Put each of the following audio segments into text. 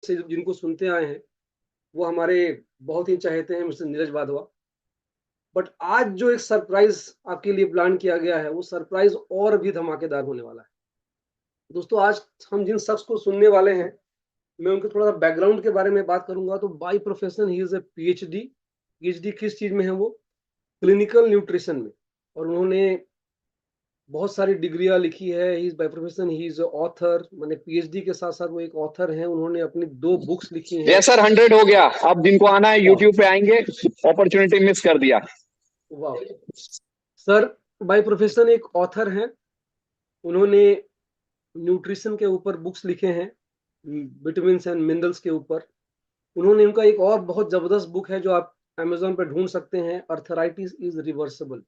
से जिनको सुनते आए हैं, वो हमारे बहुत ही चहेते हैं मिस्टर नीरज वाधवा। बट आज जो एक सरप्राइज़ आपके लिए प्लान किया गया है, वो सरप्राइज़ और भी धमाकेदार होने वाला है। दोस्तों, आज हम जिन शख्स को सुनने वाले हैं, मैं उनके थोड़ा-सा बैकग्राउंड के बारे में बात करूँगा तो by profession he is a PhD. PhD किस चीज़ में है वो? क्लिनिकल न्यूट्रिशन में। और उन्होंने बहुत सारी डिग्रियाँ लिखी है। He is by profession he is a author, माने पीएचडी के साथ-साथ वो एक ऑथर हैं। उन्होंने अपनी 2 बुक्स लिखी हैं। यस सर, 100 हो गया। अब जिनको आना है वाह! यूट्यूब पे आएंगे। अपॉर्चुनिटी मिस कर दिया। वाह! सर बाय प्रोफेशन एक ऑथर हैं। उन्होंने न्यूट्रिशन के ऊपर बुक्स लिखे हैं, विटामिन्स एंड मिनरल्स के ऊपर। उन्होंने उनका एक और बहुत ज़बरदस्त बुक है जो आप अमेज़न पे ढूँढ सकते हैं, अर्थराइटिस इज़ रिवर्सिबल।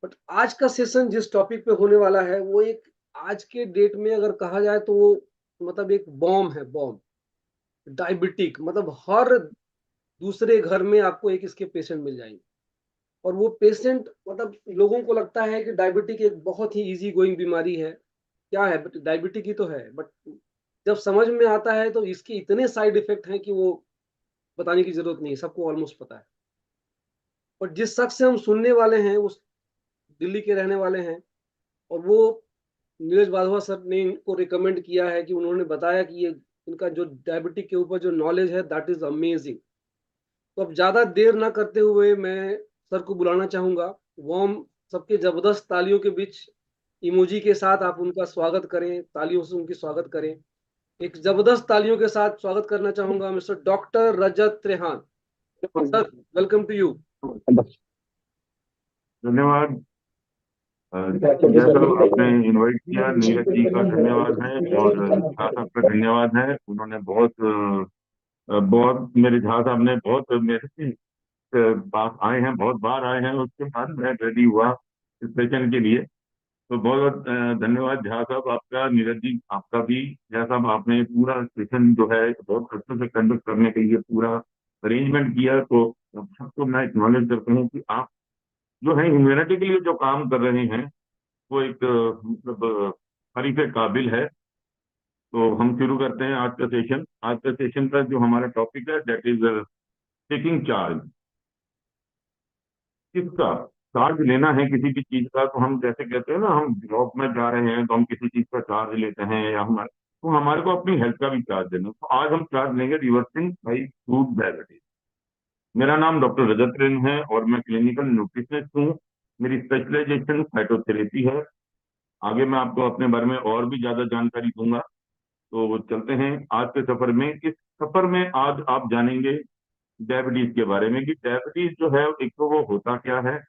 बट आज का सेशन जिस टॉपिक पे होने वाला है, वो एक आज के डेट में अगर कहा जाए तो वो मतलब एक बॉम्ब है, बॉम्ब। डायबिटिक मतलब हर दूसरे घर में आपको एक इसके पेशेंट मिल जाएँगे। और वो पेशेंट मतलब लोगों को लगता है कि डायबिटिक एक बहुत ही ईज़ी गोइंग बीमारी है। क्या है? बट डायबिटिक ही तो है। बट जब समझ में आता है तो इसके इतने साइड इफ़ेक्ट हैं कि वो बताने की ज़रूरत नहीं है, सबको ऑलमोस्ट पता है। और जिस शख्स से हम सुनने वाले हैं, वो दिल्ली के रहने वाले हैं और वो नीरज वाधवा सर ने इनको रिकमेंड किया है कि उन्होंने बताया कि ये इनका जो डायबिटिक के ऊपर जो नॉलेज है दैट इज़ अमेजिंग। तो अब ज़्यादा देर ना करते हुए मैं सर को बुलाना चाहूँगा। वार्म सबके ज़बरदस्त तालियों के बीच इमोजी के साथ आप उनका स्वागत करें, तालियों से उनकी स्वागत करें। एक ज़बरदस्त तालियों के साथ स्वागत करना चाहूँगा mister doctor Rajat Trehan. Sir, welcome to you. धन्यवाद। जैसा आपने इनवाइट किया, नीरज जी का धन्यवाद है और झा साहब का धन्यवाद है। उन्होंने बहुत मेरे झा साहब ने बहुत मेरे पास आए हैं, बहुत बार आए हैं, उसके बाद मैं रेडी हुआ इस सेशन के लिए। तो बहुत बहुत धन्यवाद झा साहब आपका, नीरज जी आपका भी। झा साहब आपने पूरा सेशन जो है बहुत अच्छे से कंडक्ट करने के लिए पूरा अरेंजमेंट किया। तो सबको मैं एक्नॉलेज करता हूँ कि आप जो है ह्यूमैनिटी के लिए जो काम कर रहे हैं वो एक मतलब तारीफ काबिल है। तो हम शुरू करते हैं आज का सेशन। आज का सेशन का जो हमारा टॉपिक है दैट इज टेकिंग चार्ज। किसका चार्ज लेना है किसी भी चीज का? तो हम जैसे कहते हैं ना, हम जॉब में जा रहे हैं तो हम किसी चीज का चार्ज लेते हैं, या हमारे तो हमारे को अपनी हेल्थ का भी चार्ज देना। तो आज हम चार्ज लेंगे रिवर्सिंग बाई फूड डायबिटीज। मेरा नाम डॉक्टर रजत रेन है और मैं क्लिनिकल न्यूट्रिशनिस्ट हूँ। मेरी स्पेशलाइजेशन फाइटोथेरेपी है। आगे मैं आपको अपने बारे में और भी ज्यादा जानकारी दूंगा। तो चलते हैं आज के सफर में। इस सफर में आज आप जानेंगे डायबिटीज के बारे में कि डायबिटीज जो है एक तो वो होता क्या है,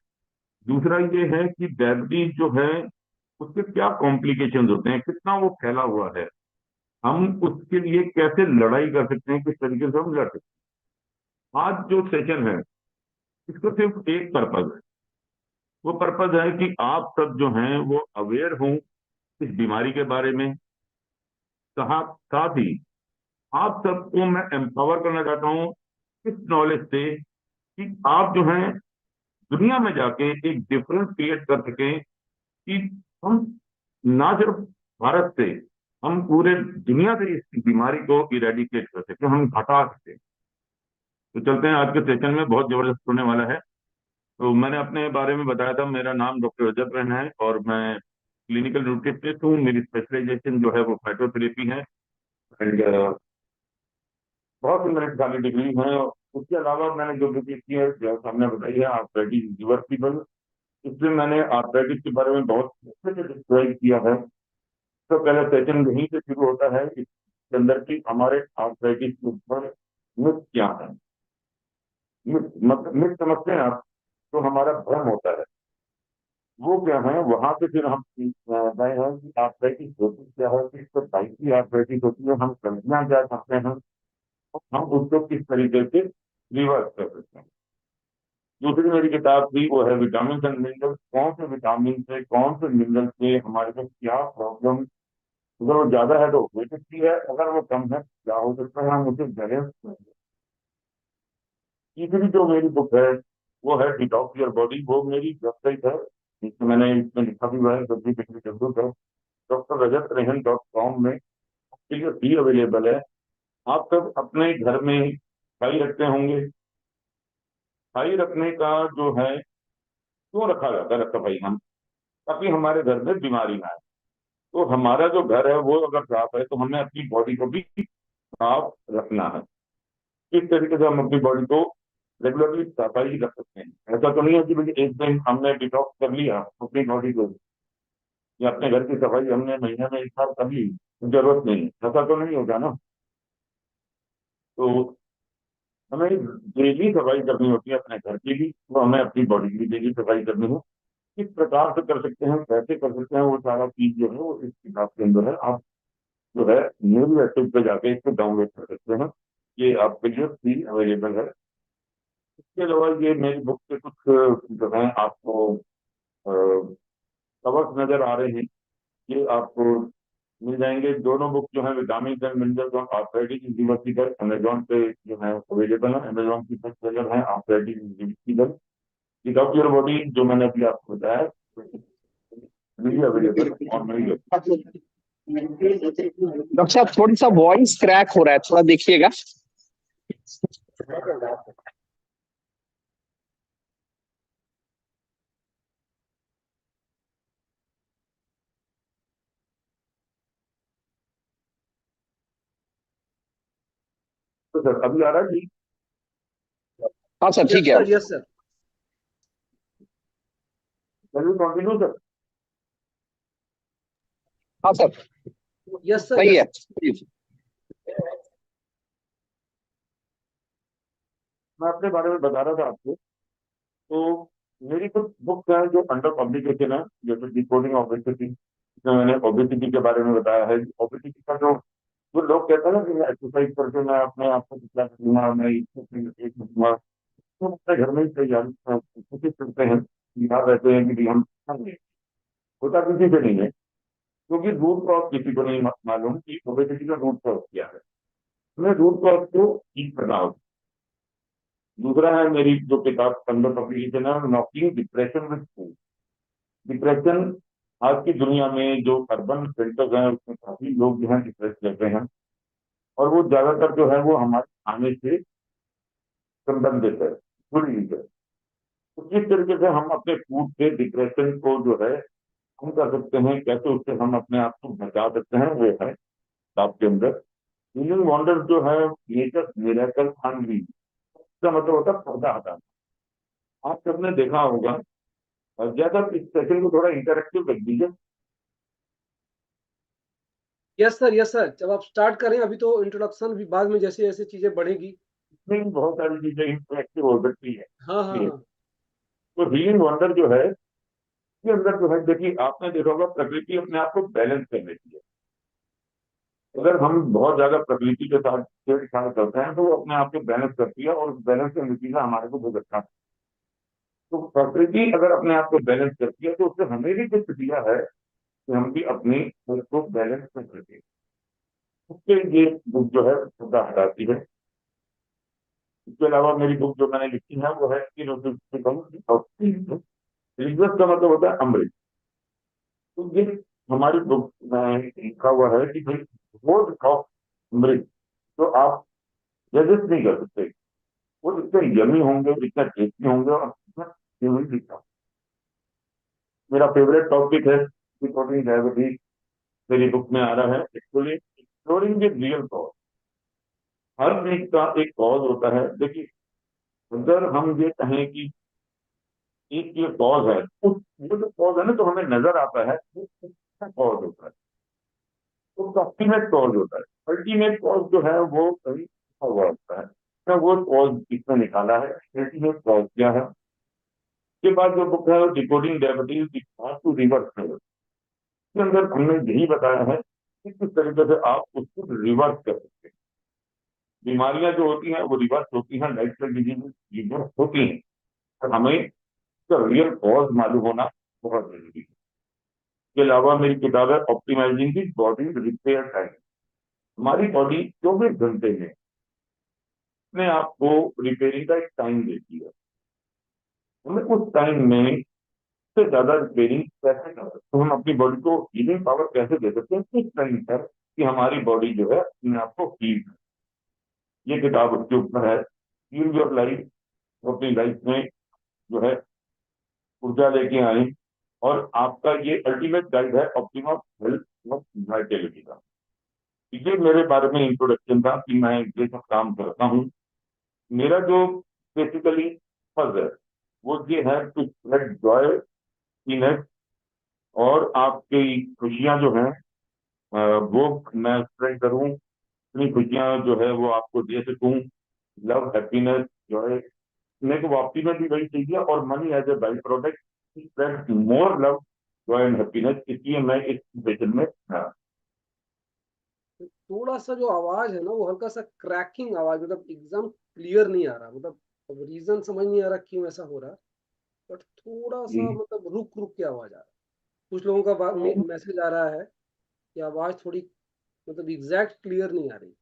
दूसरा ये है कि डायबिटीज जो है उसके क्या कॉम्प्लिकेशंस होते हैं, कितना वो फैला हुआ है, हम उसके लिए कैसे लड़ाई कर सकते हैं, किस तरीके से हम लड़ सकते हैं। आज जो सेशन है इसका सिर्फ एक पर्पज है। वो पर्पज है कि आप सब जो हैं वो अवेयर हों इस बीमारी के बारे में। साथ ही आप सबको मैं एम्पावर करना चाहता हूँ इस नॉलेज से कि आप जो है दुनिया में जाके एक डिफरेंस क्रिएट कर सकें कि हम ना सिर्फ भारत से, हम पूरे दुनिया से इस बीमारी को इरेडिकेट कर सकें, हम हटा सकें। तो चलते हैं, आज के सेशन में बहुत जबरदस्त होने वाला है। तो मैंने अपने बारे में बताया था, मेरा नाम डॉक्टर रजत रेन है और मैं क्लिनिकल न्यूट्रिशनिस्ट हूँ। मेरी स्पेशलाइजेशन जो है वो फाइटोथेरेपी है एंड बहुत सी मेरी खाली डिग्री है। उसके अलावा मैंने जो डिग्री की है जो हमने बताई है आर्थराइटिस रिवर्सिबल, इसमें मैंने आर्थराइटिस के बारे में बहुत अच्छे से डिस्क्राइब किया है। तो पहले सेशन यहीं से शुरू होता है इसके अंदर की हमारे आर्थराइटिस के ऊपर मिथ क्या है। मिथ मतलब मिथ समझते हैं आप, तो हमारा भ्रम होता है वो क्या है। वहां पे फिर हम गए हैं कि आर्थराइटिस होती क्या है, किस टाइप की आर्थराइटिस होती है, हम गलतियां क्या करते हैं, हम उसको किस तरीके से रिवर्स कर सकते हैं। दूसरी मेरी किताब थी वो है विटामिन एंड मिनरल्स। कौन से विटामिन से कौन से मिनरल से हमारे को क्या प्रॉब्लम, अगर वो ज्यादा है तो हो सकती है, अगर वो कम है क्या हो सकता है, हम उसे बैलेंस करेंगे। तीसरी जो मेरी बुक है वो है डिटॉक्स योर बॉडी। वो मेरी वेबसाइट है जिसमें मैंने इसमें लिखा भी हुआ है www.drrajatrehan.com में, फ्री अवेलेबल है। आप सब अपने घर में सफाई रखते होंगे। सफाई रखने का जो है, क्यों रखा जाता है सफाई हम, ताकि हमारे घर में बीमारी ना आए। तो हमारा जो घर है वो अगर साफ है तो हमें अपनी बॉडी को भी साफ रखना है। इस तरीके से हम अपनी बॉडी को रेगुलरली सफाई रख सकते हैं। ऐसा तो नहीं है कि भाई एक दिन हमने डिटॉक्स कर लिया अपनी बॉडी को, या अपने घर की सफाई हमने महीने में एक बार कर ली, जरूरत नहीं, ऐसा तो नहीं होगा ना। तो हमें डेली सफाई करनी होती है अपने घर की भी, तो हमें अपनी बॉडी की भी डेली सफाई करनी है। किस प्रकार से कर सकते हैं, कैसे कर सकते हैं, वो सारा चीज जो है वो इस किताब के अंदर है। आप जो है न्यूज एक्टिव पे जाके इसको डाउनलोड कर सकते हैं। ये आपके लिए फ्री अवेलेबल है। इसके अलावा ये मेरी बुक के कुछ जो है आपको कवर्स नजर आ रहे हैं, ये आपको मिल जाएंगे। दोनों बुक जो है vitamin and minerals on arthritis individual Amazon पे जो है अवेलेबल है। अमेजोन की बेस्ट सेलर है arthritis individual, without your body, जो मैंने अभी आपको बताया, अवेलेबल और मेरी। डॉक्टर साहब थोड़ी सा वॉइस क्रैक हो रहा है, थोड़ा देखिएगा। तो सर अभी आ रहा है जी? हाँ सर ठीक यस है। Sir, yes sir. चलिए कंटिन्यू सर। हाँ सर यस सर, सही यस। है प्लीज। मैं अपने बारे में बता रहा था आपको। तो मेरी कुछ बुक्स हैं जो अंडर पब्लिकेशन है, जैसे डिकोडिंग ओबेसिटी, इसमें मैंने ओबेसिटी के बारे में बताया है। ओबेसिटी का जो लोग कहते हैं ना कि एक्सरसाइज करके मैं अपने आप को कितना करूंगा, मैं एक दूंगा, तो अपने घर में ही तैयारी कोशिश करते हैं, याद रहते हैं कि भी हम खाएंगे। होता किसी से नहीं है, क्योंकि रूट कॉज किसी को नहीं मालूम कि ओबेसिटी का रूट कॉज क्या है। हमें रूट कॉज को ठीक करना होगा। दूसरा है मेरी जो किताब अंडर पब्लिकेशन है, knocking depression with food. Depression आज की दुनिया में जो अर्बन सेंटर्स हैं उसमें काफी लोग जो है डिप्रेस रहते हैं, और वो ज्यादातर जो है वो हमारे खाने से संबंधित है, जुड़ी हुई है। तो किस तरीके से हम अपने फूड से डिप्रेशन को जो है कम कर सकते हैं, कैसे उससे हम अपने आप को बचा सकते हैं, वो है किताब के अंदर। हीलिंग वंडर्स जो है, नेचर मिरेकल अनलीव्ड, इसका मतलब होता है पौधा हटाना। आप सबने देखा होगा, और ज्यादा इस सेशन को थोड़ा इंटरेक्टिव रख दीजिए। Yes sir, yes sir. जब आप स्टार्ट करें, अभी तो इंट्रोडक्शन, भी बाद में जैसे जैसे चीजें बढ़ेगी। इसमें बहुत सारी चीजें इंटरेक्टिव हो सकती है। हाँ हाँ ये हाँ। तो हीलिंग वंडर जो है, इसके अंदर जो है देखिए, आपने देखा होगा प्रकृति अपने आप को बैलेंस कर लेती है। अगर हम बहुत ज्यादा प्रकृति के साथ छेड़छाड़ करते हैं तो वो अपने आप को बैलेंस करती है, और उस बैलेंस का नतीजा हमारे को भुगतना है। तो प्रकृति अगर अपने आप को बैलेंस करती है तो उससे हमें भी कुछ दिया है कि हम भी अपनी खुद को बैलेंस कर सके। उसके ये बुक जो है खुदा हटाती है। इसके अलावा मेरी बुक जो मैंने लिखी है वो है रिग्वेस्ट का मतलब होता है अमृत। तो ये हमारी बुक में लिखा हुआ है कि भाई रोज खाओ अमृत, तो आप रेजिस्ट नहीं कर सकते। वो इतने यमी होंगे, इतने टेस्टी होंगे, और इतना यूनिक दिखता। मेरा फेवरेट टॉपिक है रिकॉर्डिंग डायबिटीज, मेरी बुक में आ रहा है actually exploring the real cause. हर चीज का एक कॉज होता है। देखिए, अगर हम ये कहें कि एक ये कॉज है, उस वो जो कॉज है ना तो हमें नजर आता है वो किसका कॉज होता है, वो अल्टीमेट कॉज होता है। अल्टीमेट कॉज जो है वो कहीं छुपा हुआ होता है, तो वो कॉज किसने निकाला है, अल्टीमेट कॉज क्या है। उसके बाद जो बुक है डिकोडिंग डायबिटीज टू रिवर्स है, इसके अंदर हमने यही बताया है कि किस तरीके से आप उसको रिवर्स कर सकते हैं। बीमारियां जो होती हैं वो रिवर्स होती हैं, लाइफ स्टाइल डिजीज रिवर्स होती हैं, और हमें इसका रियल कॉज मालूम होना बहुत जरूरी है। इसके अलावा मेरी किताब है optimising the body repair time. हमारी बॉडी 24 घंटे में अपने आप को रिपेयरिंग का एक टाइम देती है। हमें उस टाइम में से ज्यादा रिपेयरिंग कैसे कर सकते हैं, हम अपनी बॉडी को हीलिंग पावर कैसे दे सकते हैं उस टाइम पर, कि हमारी बॉडी जो है अपने आप को हील करे। ये किताब उसके ऊपर है। यूज योर लाइफ, अपनी लाइफ में जो है ऊर्जा लेके आए। और आपका ये अल्टीमेट गाइड है ऑप्टिमम हेल्थ और वाइटलिटी का। ये मेरे बारे में इंट्रोडक्शन था कि मैं ये सब काम करता हूँ। मेरा जो बेसिकली फर्ज है वो ये है टू स्प्रेड जॉय, हैप्पीनेस, और आपकी खुशियां जो हैं वो मैं स्प्रेड करूं। अपनी खुशियां जो है वो आपको दे सकूं। लव, हैप्पीनेस, जॉय, मेरे को वापसी में भी वही चाहिए, और money as a by product spread more love, joy and happiness. इसलिए मैं इस सिचुएशन में था। थोड़ा सा जो आवाज है ना वो हल्का सा क्रैकिंग आवाज, मतलब एकदम क्लियर नहीं आ रहा, मतलब रीजन समझ नहीं आ रहा क्यों ऐसा हो रहा है, बट थोड़ा सा जी। मतलब रुक रुक के आवाज आ रहा है। कुछ लोगों का मैसेज आ रहा है कि आवाज थोड़ी मतलब एग्जैक्ट क्लियर नहीं आ रही।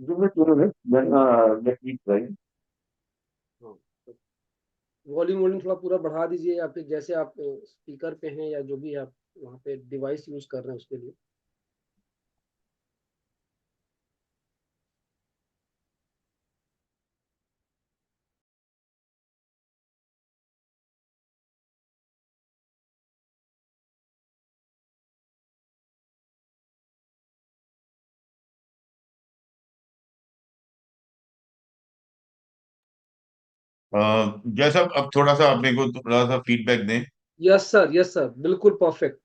Give me 2 minutes, then let me try. हाँ, वॉल्यूम वॉल्यूम थोड़ा पूरा बढ़ा दीजिए, या फिर जैसे आप स्पीकर पे हैं या जो भी आप वहाँ पे डिवाइस यूज कर रहे हैं उसके लिए। जैसा अब थोड़ा सा आप मेरे को थोड़ा सा फीडबैक दें। यस सर, बिल्कुल परफेक्ट।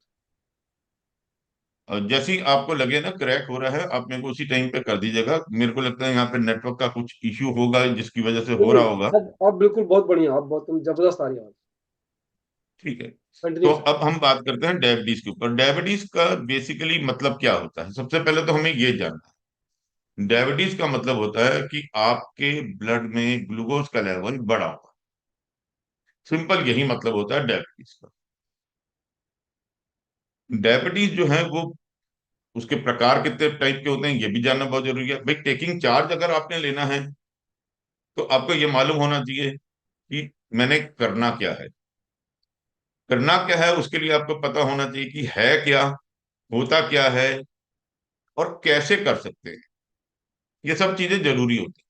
जैसे ही आपको लगे ना क्रैक हो रहा है, आप मेरे को उसी टाइम पे कर दीजिएगा। मेरे को लगता है यहाँ पे नेटवर्क का कुछ इश्यू होगा जिसकी वजह से नहीं हो नहीं, रहा होगा। अब बिल्कुल बहुत बढ़िया, अब बहुत जबरदस्त आ रही है आवाज। ठीक है। तो कंटिन्यू सर। अब हम बात करते हैं डायबिटीज के ऊपर। डायबिटीज का बेसिकली मतलब क्या होता है, सबसे पहले तो हमें ये जानना है। डायबिटीज का मतलब होता है कि आपके ब्लड में ग्लूकोज का लेवल बढ़ा हुआ। सिंपल यही मतलब होता है डायबिटीज का। डायबिटीज जो है वो, उसके प्रकार कितने टाइप के होते हैं ये भी जानना बहुत जरूरी है भाई। टेकिंग चार्ज अगर आपने लेना है तो आपको ये मालूम होना चाहिए कि मैंने करना क्या है। करना क्या है उसके लिए आपको पता होना चाहिए कि है क्या, होता क्या है, और कैसे कर सकते हैं। ये सब चीजें जरूरी होती हैं।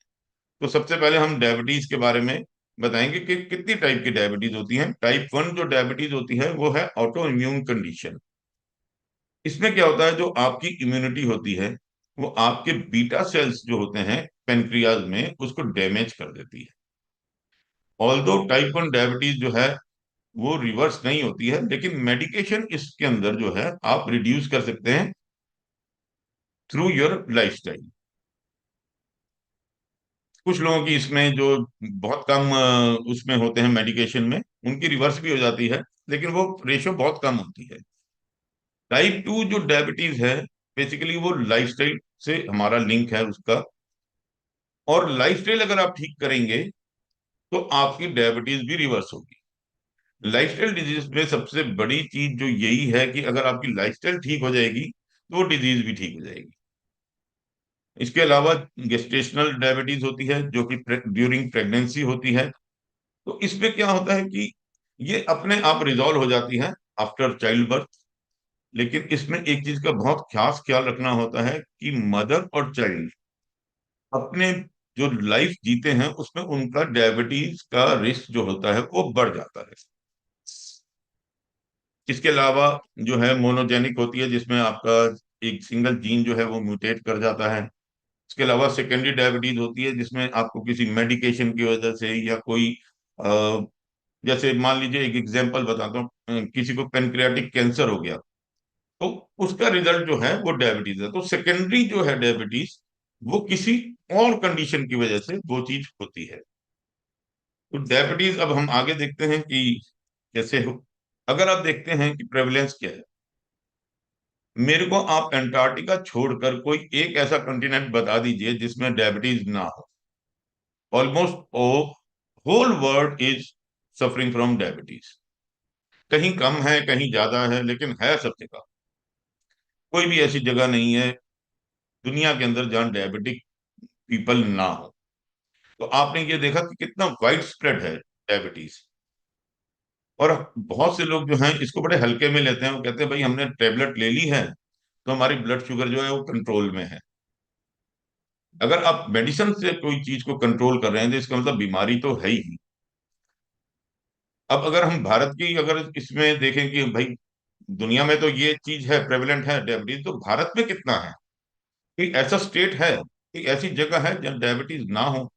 तो सबसे पहले हम डायबिटीज के बारे में बताएंगे कि कितनी टाइप की डायबिटीज होती हैं। टाइप 1 जो डायबिटीज होती है वो है ऑटो इम्यून कंडीशन। इसमें क्या होता है, जो आपकी इम्यूनिटी होती है वो आपके बीटा सेल्स जो होते हैं पेनक्रियाज में, उसको डैमेज कर देती है। ऑल्दो टाइप 1 डायबिटीज जो है वो रिवर्स नहीं होती है, लेकिन मेडिकेशन इसके अंदर जो है आप रिड्यूस कर सकते हैं थ्रू योर लाइफस्टाइल। कुछ लोगों की इसमें जो बहुत कम उसमें होते हैं मेडिकेशन में, उनकी रिवर्स भी हो जाती है, लेकिन वो रेशो बहुत कम होती है। टाइप 2 जो डायबिटीज है, बेसिकली वो लाइफस्टाइल से हमारा लिंक है उसका। और लाइफस्टाइल अगर आप ठीक करेंगे तो आपकी डायबिटीज भी रिवर्स होगी। लाइफस्टाइल डिजीज में सबसे बड़ी चीज जो यही है कि अगर आपकी लाइफस्टाइल ठीक हो जाएगी तो वो डिजीज भी ठीक हो जाएगी। इसके अलावा गेस्टेशनल डायबिटीज होती है जो कि ड्यूरिंग प्रेगनेंसी होती है। तो इसमें क्या होता है कि ये अपने आप रिजॉल्व हो जाती है आफ्टर चाइल्ड बर्थ। लेकिन इसमें एक चीज का बहुत खास ख्याल रखना होता है कि मदर और चाइल्ड अपने जो लाइफ जीते हैं उसमें उनका डायबिटीज का रिस्क जो होता है वो बढ़ जाता है। इसके अलावा जो है मोनोजेनिक होती है, जिसमें आपका एक सिंगल जीन जो है वो म्यूटेट कर जाता है। इसके अलावा सेकेंडरी डायबिटीज होती है जिसमें आपको किसी मेडिकेशन की वजह से या कोई जैसे मान लीजिए एक एग्जांपल बताता हूँ, किसी को पेनक्रियाटिक कैंसर हो गया तो उसका रिजल्ट जो है वो डायबिटीज है। तो सेकेंडरी जो है डायबिटीज वो किसी और कंडीशन की वजह से वो चीज होती है। तो डायबिटीज अब हम आगे देखते हैं कि कैसे हो। अगर आप देखते हैं कि प्रेवलेंस क्या है, मेरे को आप अंटार्कटिका छोड़कर कोई एक ऐसा कंटिनेंट बता दीजिए जिसमें डायबिटीज ना हो। Almost whole world is suffering from diabetes. कहीं कम है कहीं ज्यादा है, लेकिन है सब जगह। कोई भी ऐसी जगह नहीं है दुनिया के अंदर जहां डायबिटिक पीपल ना हो। तो आपने ये देखा कि कितना वाइड स्प्रेड है डायबिटीज। और बहुत से लोग जो हैं इसको बड़े हल्के में लेते हैं। वो कहते हैं भाई हमने टेबलेट ले ली है तो हमारी ब्लड शुगर जो है वो कंट्रोल में है। अगर आप मेडिसिन से कोई चीज को कंट्रोल कर रहे हैं तो इसका मतलब बीमारी तो है ही। अब अगर हम भारत की अगर इसमें देखें कि भाई दुनिया में तो ये चीज है, प्रेवलेंट है डायबिटीज, तो भारत में कितना है? कोई ऐसा स्टेट है, कोई ऐसी जगह है जहाँ डायबिटीज ना हो?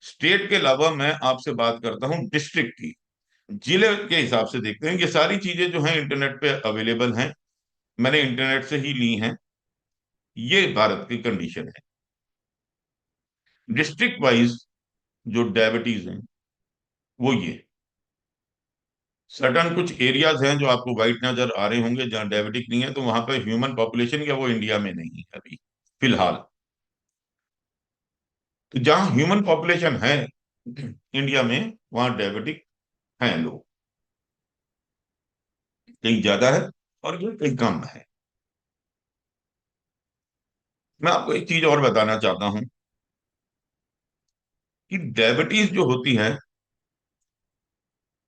स्टेट के अलावा मैं आपसे बात करता हूँ डिस्ट्रिक्ट की, जिले के हिसाब से देखते हैं। ये सारी चीजें जो हैं इंटरनेट पे अवेलेबल हैं, मैंने इंटरनेट से ही ली हैं। ये भारत की कंडीशन है। डिस्ट्रिक्ट वाइज जो डायबिटीज हैं वो ये सर्टन कुछ एरियाज हैं जो आपको वाइट नजर आ रहे होंगे जहाँ डायबिटिक नहीं है, तो वहां पर ह्यूमन पॉपुलेशन क्या वो इंडिया में नहीं है अभी फिलहाल। तो जहाँ ह्यूमन पॉपुलेशन है इंडिया में, वहां डायबिटिक हैं लोग, कहीं ज्यादा है और ये कहीं कम है। मैं आपको एक चीज और बताना चाहता हूँ कि डायबिटीज जो होती है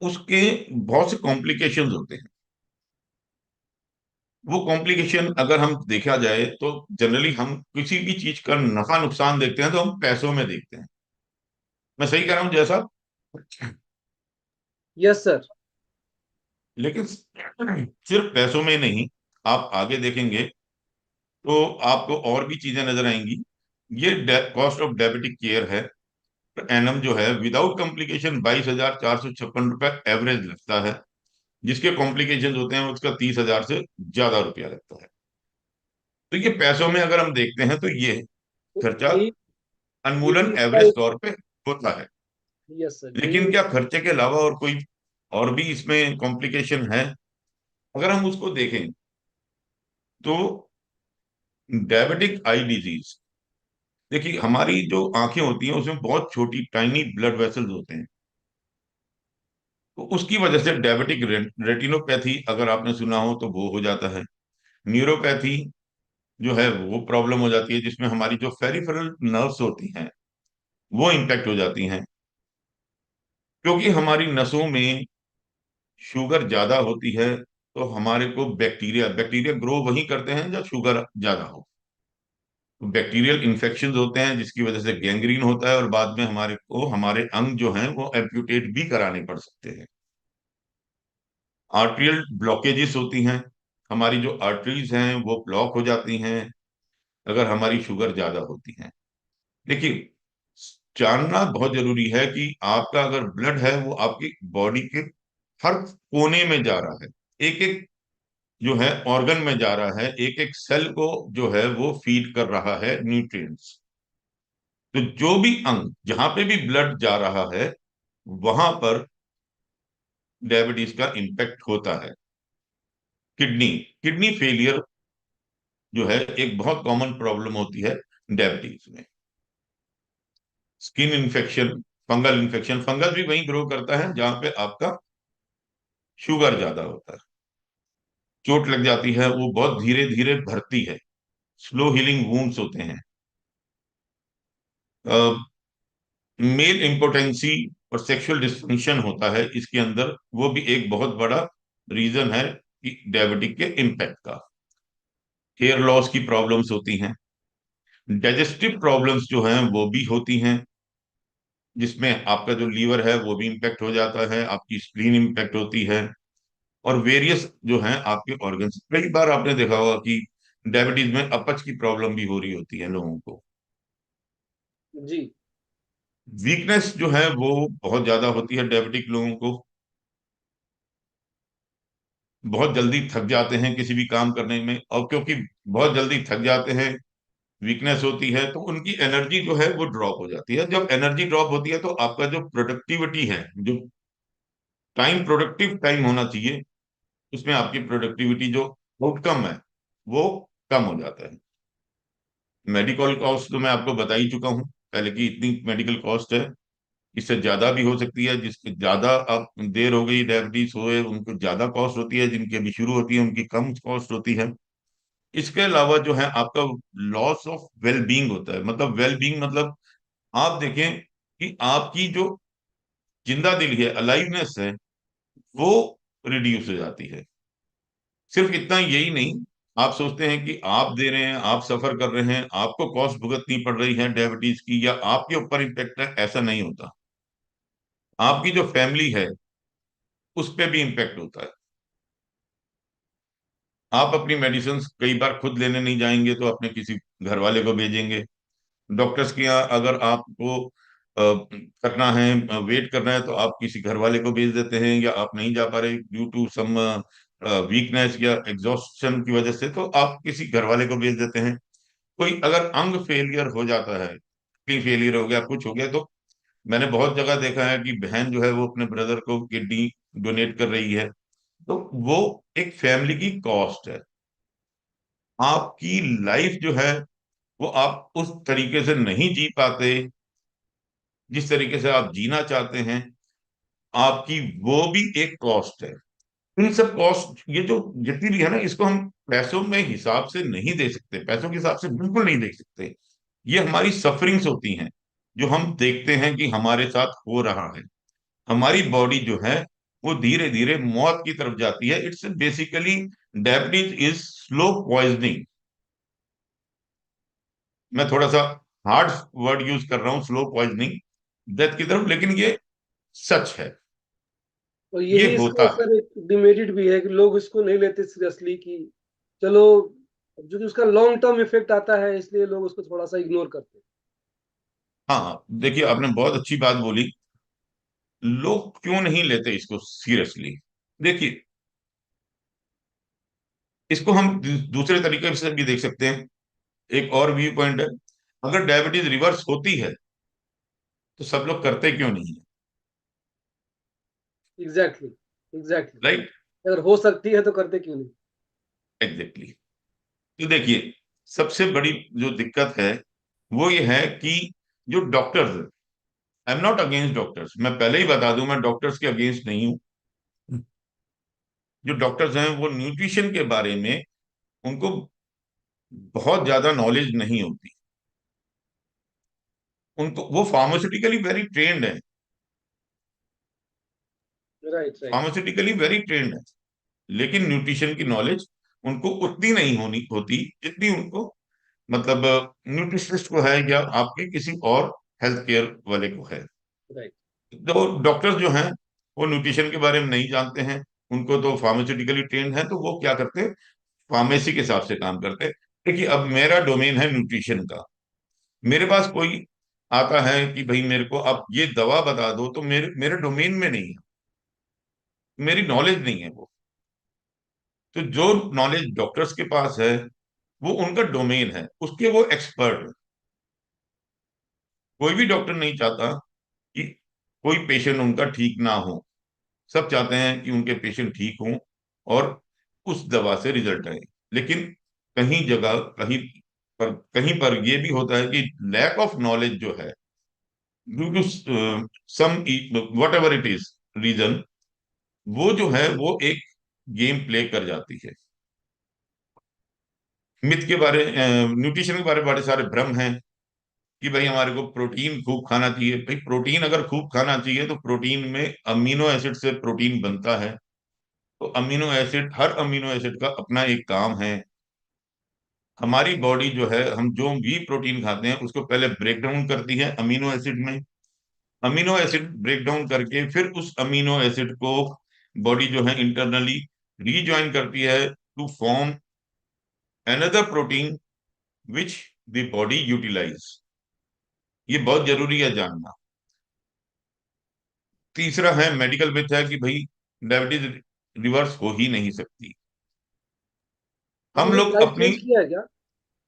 उसके बहुत से कॉम्प्लिकेशंस होते हैं। वो कॉम्प्लिकेशन अगर हम देखा जाए तो जनरली हम किसी भी चीज का नफा नुकसान देखते हैं तो हम पैसों में देखते हैं। मैं सही कह रहा हूं जैसा? Yes sir. लेकिन सिर्फ पैसों में नहीं, आप आगे देखेंगे तो आपको और भी चीजें नजर आएंगी। ये कॉस्ट ऑफ डायबिटिक केयर है, एनम जो है विदाउट कॉम्प्लिकेशन 22,456 रुपए एवरेज लगता है। जिसके कॉम्प्लिकेशन होते हैं उसका 30,000 से ज्यादा रुपया लगता है। तो ये पैसों में अगर हम देखते हैं तो ये तो खर्चा एक एक अनमूलन इसका एवरेज तौर पे होता है। यस सर, लेकिन क्या खर्चे के अलावा और कोई और भी इसमें कॉम्प्लिकेशन है? अगर हम उसको देखें तो डायबिटिक आई डिजीज, देखिए हमारी जो आंखें होती हैं उसमें बहुत छोटी टाइनी ब्लड वेसल्स होते हैं। तो उसकी वजह से डायबिटिक रेटिनोपैथी अगर आपने सुना हो तो वो हो जाता है। न्यूरोपैथी जो है वो प्रॉब्लम हो जाती है, जिसमें हमारी जो फेरिफेरल नर्व्स होती हैं वो इम्पेक्ट हो जाती हैं। क्योंकि हमारी नसों में शुगर ज्यादा होती है तो हमारे को बैक्टीरिया बैक्टीरिया ग्रो वहीं करते हैं जब शुगर ज्यादा हो। तो बैक्टीरियल इन्फेक्शन होते हैं जिसकी वजह से गैंग्रीन होता है और बाद में हमारे को हमारे अंग जो हैं वो एम्प्यूटेट भी कराने पड़ सकते हैं। आर्टेरियल ब्लॉकेजेस होती हैं, हमारी जो आर्टरीज हैं वो ब्लॉक हो जाती हैं अगर हमारी शुगर ज्यादा होती है। देखिए, जानना बहुत जरूरी है कि आपका अगर ब्लड है वो आपकी बॉडी के हर कोने में जा रहा है, एक एक जो है ऑर्गन में जा रहा है, एक एक सेल को जो है वो फीड कर रहा है न्यूट्रिएंट्स। तो जो भी अंग जहां पे भी ब्लड जा रहा है वहां पर डायबिटीज का इम्पेक्ट होता है। किडनी किडनी फेलियर जो है एक बहुत कॉमन प्रॉब्लम होती है डायबिटीज में। Skin infection, fungal infection, fungus भी वहीं ग्रो करता है जहां पे आपका शुगर ज्यादा होता है। चोट लग जाती है वो बहुत धीरे धीरे भरती है, स्लो हीलिंग वुंड्स होते हैं। मेल इम्पोटेंसी और सेक्सुअल डिस्फंक्शन होता है इसके अंदर, वो भी एक बहुत बड़ा रीजन है कि डायबिटिक के इम्पैक्ट का। हेयर लॉस की प्रॉब्लम्स होती हैं, डाइजेस्टिव प्रॉब्लम्स जो हैं वो भी होती हैं, जिसमें आपका जो लीवर है वो भी इम्पेक्ट हो जाता है, आपकी स्प्लीन इम्पेक्ट होती है और वेरियस जो हैं आपके ऑर्गन्स। कई बार आपने देखा होगा कि डायबिटीज में अपच की प्रॉब्लम भी हो रही होती है लोगों को। जी। वीकनेस जो है वो बहुत ज्यादा होती है डायबिटिक लोगों को, बहुत जल्दी थक जाते हैं किसी भी काम करने में, और क्योंकि बहुत जल्दी थक जाते हैं, वीकनेस होती है, तो उनकी एनर्जी जो है वो ड्रॉप हो जाती है। जब एनर्जी ड्रॉप होती है तो आपका जो प्रोडक्टिविटी है, जो टाइम प्रोडक्टिव टाइम होना चाहिए, उसमें आपकी प्रोडक्टिविटी जो आउटकम है वो कम हो जाता है। मेडिकल कॉस्ट तो मैं आपको बता ही चुका हूँ पहले की, इतनी मेडिकल कॉस्ट है। इससे ज्यादा भी हो सकती है, जिसके ज्यादा अब देर हो गई डायबिटीज होए उनको ज्यादा कॉस्ट होती है, जिनकी अभी शुरू होती है उनकी कम कॉस्ट होती है। इसके अलावा जो है आपका लॉस ऑफ वेल बींग होता है। मतलब वेल बींग मतलब आप देखें कि आपकी जो जिंदा दिली है, अलाइवनेस है, वो रिड्यूस हो जाती है। सिर्फ इतना यही नहीं, आप सोचते हैं कि आप दे रहे हैं, आप सफर कर रहे हैं, आपको कॉस्ट भुगतनी पड़ रही है डायबिटीज की, या आपके ऊपर इम्पेक्ट है, ऐसा नहीं होता। आपकी जो फैमिली है उस पर भी इम्पेक्ट होता है। आप अपनी मेडिसिन कई बार खुद लेने नहीं जाएंगे तो अपने किसी घर वाले को भेजेंगे। डॉक्टर्स के यहाँ अगर आपको करना है, वेट करना है, तो आप किसी घर वाले को भेज देते हैं, या आप नहीं जा पा रहे ड्यू टू सम वीकनेस या एग्जॉस्शन की वजह से, तो आप किसी घर वाले को भेज देते हैं। कोई अगर अंग फेलियर हो जाता है, किडनी फेलियर हो गया, कुछ हो गया, तो मैंने बहुत जगह देखा है कि बहन जो है वो अपने ब्रदर को किडनी डोनेट कर रही है। तो वो एक फैमिली की कॉस्ट है। आपकी लाइफ जो है वो आप उस तरीके से नहीं जी पाते जिस तरीके से आप जीना चाहते हैं, आपकी वो भी एक कॉस्ट है। इन सब कॉस्ट, ये जो जितनी भी है ना, इसको हम पैसों में हिसाब से नहीं दे सकते, पैसों के हिसाब से बिल्कुल नहीं देख सकते। ये हमारी सफरिंग्स होती हैं जो हम देखते हैं कि हमारे साथ हो रहा है। हमारी बॉडी जो है वो धीरे धीरे मौत की तरफ जाती है। It's basically, diabetes is slow poisoning. मैं थोड़ा सा हार्ड वर्ड यूज कर रहा हूं, स्लो पॉइजनिंग, डेथ की तरफ, लेकिन ये सच है। और ये यही इसका होता है। सर एक डिमेरिट भी है कि लोग इसको नहीं लेते सीरियसली, कि चलो, जो कि उसका लॉन्ग टर्म इफेक्ट आता है, इसलिए लोग उसको थोड़ा सा इग्नोर करते हैं। हाँ, देखिए आपने बहुत अच्छी बात बोली। लोग क्यों नहीं लेते इसको सीरियसली? देखिए, इसको हम दूसरे तरीके से भी देख सकते हैं। एक और व्यू पॉइंट है, अगर डायबिटीज रिवर्स होती है तो सब लोग करते क्यों नहीं है? Exactly, exactly. राइट। अगर हो सकती है तो करते क्यों नहीं? एग्जैक्टली। तो देखिए, सबसे बड़ी जो दिक्कत है वो ये है कि जो doctors, I am not against doctors, मैं पहले ही बता दूं, मैं डॉक्टर्स के अगेंस्ट नहीं हूं। जो डॉक्टर्स हैं वो न्यूट्रिशन के बारे में उनको बहुत ज्यादा नॉलेज नहीं होती। उनको, वो फार्मास्यूटिकली वेरी ट्रेन्ड है, right, right. Pharmaceutically very trained है, लेकिन न्यूट्रिशन की नॉलेज उनको उतनी नहीं होनी होती जितनी उनको, मतलब न्यूट्रिशनिस्ट को है, या आपके किसी और हेल्थ केयर वाले को है। राइट। तो डॉक्टर्स जो हैं वो न्यूट्रिशन के बारे में नहीं जानते हैं। उनको तो फार्मास्यूटिकली ट्रेन्ड है, तो वो क्या करते हैं, फार्मेसी के हिसाब से काम करते हैं। देखिए, अब मेरा डोमेन है न्यूट्रिशन का। मेरे पास कोई आता है कि भाई मेरे को आप ये दवा बता दो, तो मेरे मेरे डोमेन में नहीं है, मेरी नॉलेज नहीं है वो। तो जो नॉलेज डॉक्टर्स के पास है वो उनका डोमेन है, उसके वो एक्सपर्ट है। कोई भी डॉक्टर नहीं चाहता कि कोई पेशेंट उनका ठीक ना हो। सब चाहते हैं कि उनके पेशेंट ठीक हों और उस दवा से रिजल्ट आए। लेकिन कहीं जगह, कहीं पर ये भी होता है कि लैक ऑफ नॉलेज जो है, due to some whatever it is reason, वो जो है वो एक गेम प्ले कर जाती है। मिथ के बारे, न्यूट्रिशन के बारे में बड़े सारे भ्रम हैं कि भाई हमारे को प्रोटीन खूब खाना चाहिए। भाई प्रोटीन अगर खूब खाना चाहिए तो प्रोटीन में अमीनो एसिड से प्रोटीन बनता है। तो अमीनो एसिड, हर अमीनो एसिड का अपना एक काम है। हमारी बॉडी जो है, हम जो भी प्रोटीन खाते हैं उसको पहले ब्रेक डाउन करती है अमीनो एसिड में। अमीनो एसिड ब्रेक डाउन करके फिर उस अमीनो एसिड को बॉडी जो है इंटरनली रीजॉइन करती है to form another protein which the body utilise. ये बहुत जरूरी है जानना। तीसरा है मेडिकल मिथ है कि भाई डायबिटीज रिवर्स हो ही नहीं सकती। हम आपने लोग स्लाइड अपनी, चेंज किया है क्या?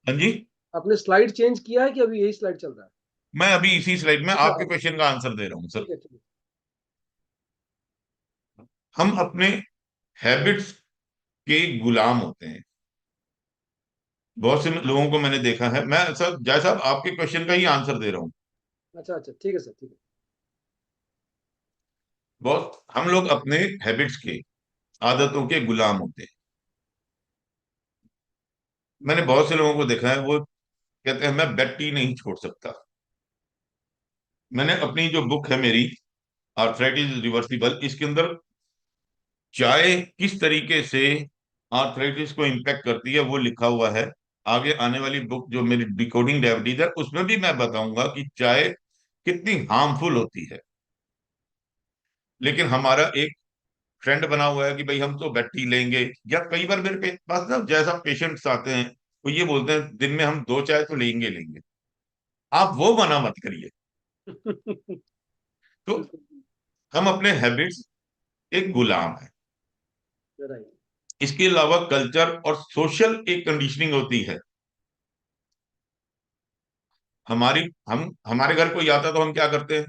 हाँ जी, आपने स्लाइड चेंज किया है कि अभी यही स्लाइड चल रहा है? मैं अभी इसी स्लाइड में अच्छा, आपके क्वेश्चन का आंसर दे रहा हूँ सर। ठीक है, ठीक है। हम अपने हैबिट्स के गुलाम होते हैं। बहुत से लोगों को मैंने देखा है, मैं सर जैसा आपके क्वेश्चन का ही आंसर दे रहा हूँ। अच्छा, अच्छा, ठीक है सर, ठीक है। बहुत, हम लोग अपने हैबिट्स के, आदतों के गुलाम होते हैं। मैंने बहुत से लोगों को देखा है, वो कहते हैं मैं बेड टी नहीं छोड़ सकता। मैंने अपनी जो बुक है मेरी, आर्थराइटिस रिवर्सिबल, इसके अंदर चाय किस तरीके से आर्थराइटिस को इम्पैक्ट करती है, वो लिखा हुआ है। आगे आने वाली बुक जो मेरी डिकोडिंग डायबिटीज है उसमें भी मैं बताऊंगा कि चाय कितनी हार्मफुल होती है। लेकिन हमारा एक ट्रेंड बना हुआ है कि भाई हम तो बैठी लेंगे। या कई बार मेरे पास ना जैसा पेशेंट्स आते हैं, वो ये बोलते हैं दिन में हम 2 चाय तो लेंगे लेंगे। आप वो मना मत करिए। तो बिल्कुल। हम अपने हैबिट्स एक गुलाम है। राइट। इसके अलावा कल्चर और सोशल एक कंडीशनिंग होती है। हमारी हम हमारे घर कोई आता है तो हम क्या करते हैं?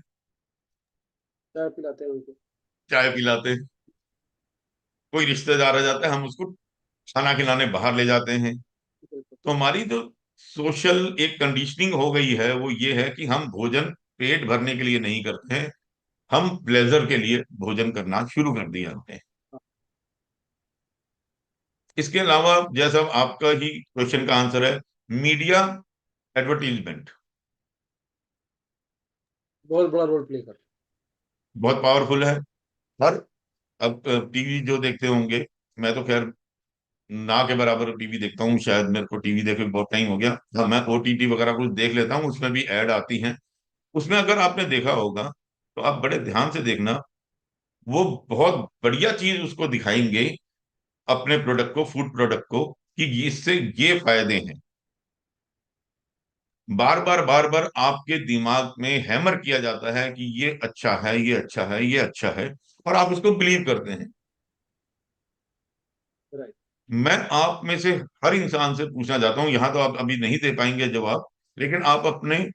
चाय पिलाते हैं उनको। चाय पिलाते हैं। कोई रिश्तेदार आ जाता है, हम उसको खाना खिलाने बाहर ले जाते हैं। बिल्कुल। तो हमारी जो सोशल एक कंडीशनिंग हो गई है वो ये है कि हम भोजन पेट भरने के लिए नहीं करते हैं, हम प्लेजर के लिए भोजन करना शुरू कर दिया हमने। इसके अलावा जैसा आपका ही क्वेश्चन का आंसर है, मीडिया एडवर्टीजमेंट बहुत बड़ा रोल प्ले कर। बहुत पावरफुल है। हर अब टीवी जो देखते होंगे, मैं तो खैर ना के बराबर टीवी देखता हूँ, शायद मेरे को टीवी देखे बहुत टाइम हो गया। हाँ, मैं ओटीटी वगैरह कुछ देख लेता हूँ, उसमें भी ऐड आती हैं। उसमें अगर आपने देखा होगा तो आप बड़े ध्यान से देखना, वो बहुत बढ़िया चीज उसको दिखाएंगे, अपने प्रोडक्ट को, फूड प्रोडक्ट को, कि इससे ये फायदे हैं। बार बार आपके दिमाग में हैमर किया जाता है कि ये अच्छा है, ये अच्छा है, ये अच्छा है, और आप उसको बिलीव करते हैं। राइट। मैं आप में से हर इंसान से पूछना चाहता हूं, यहां तो आप अभी नहीं दे पाएंगे जवाब, लेकिन आप अपने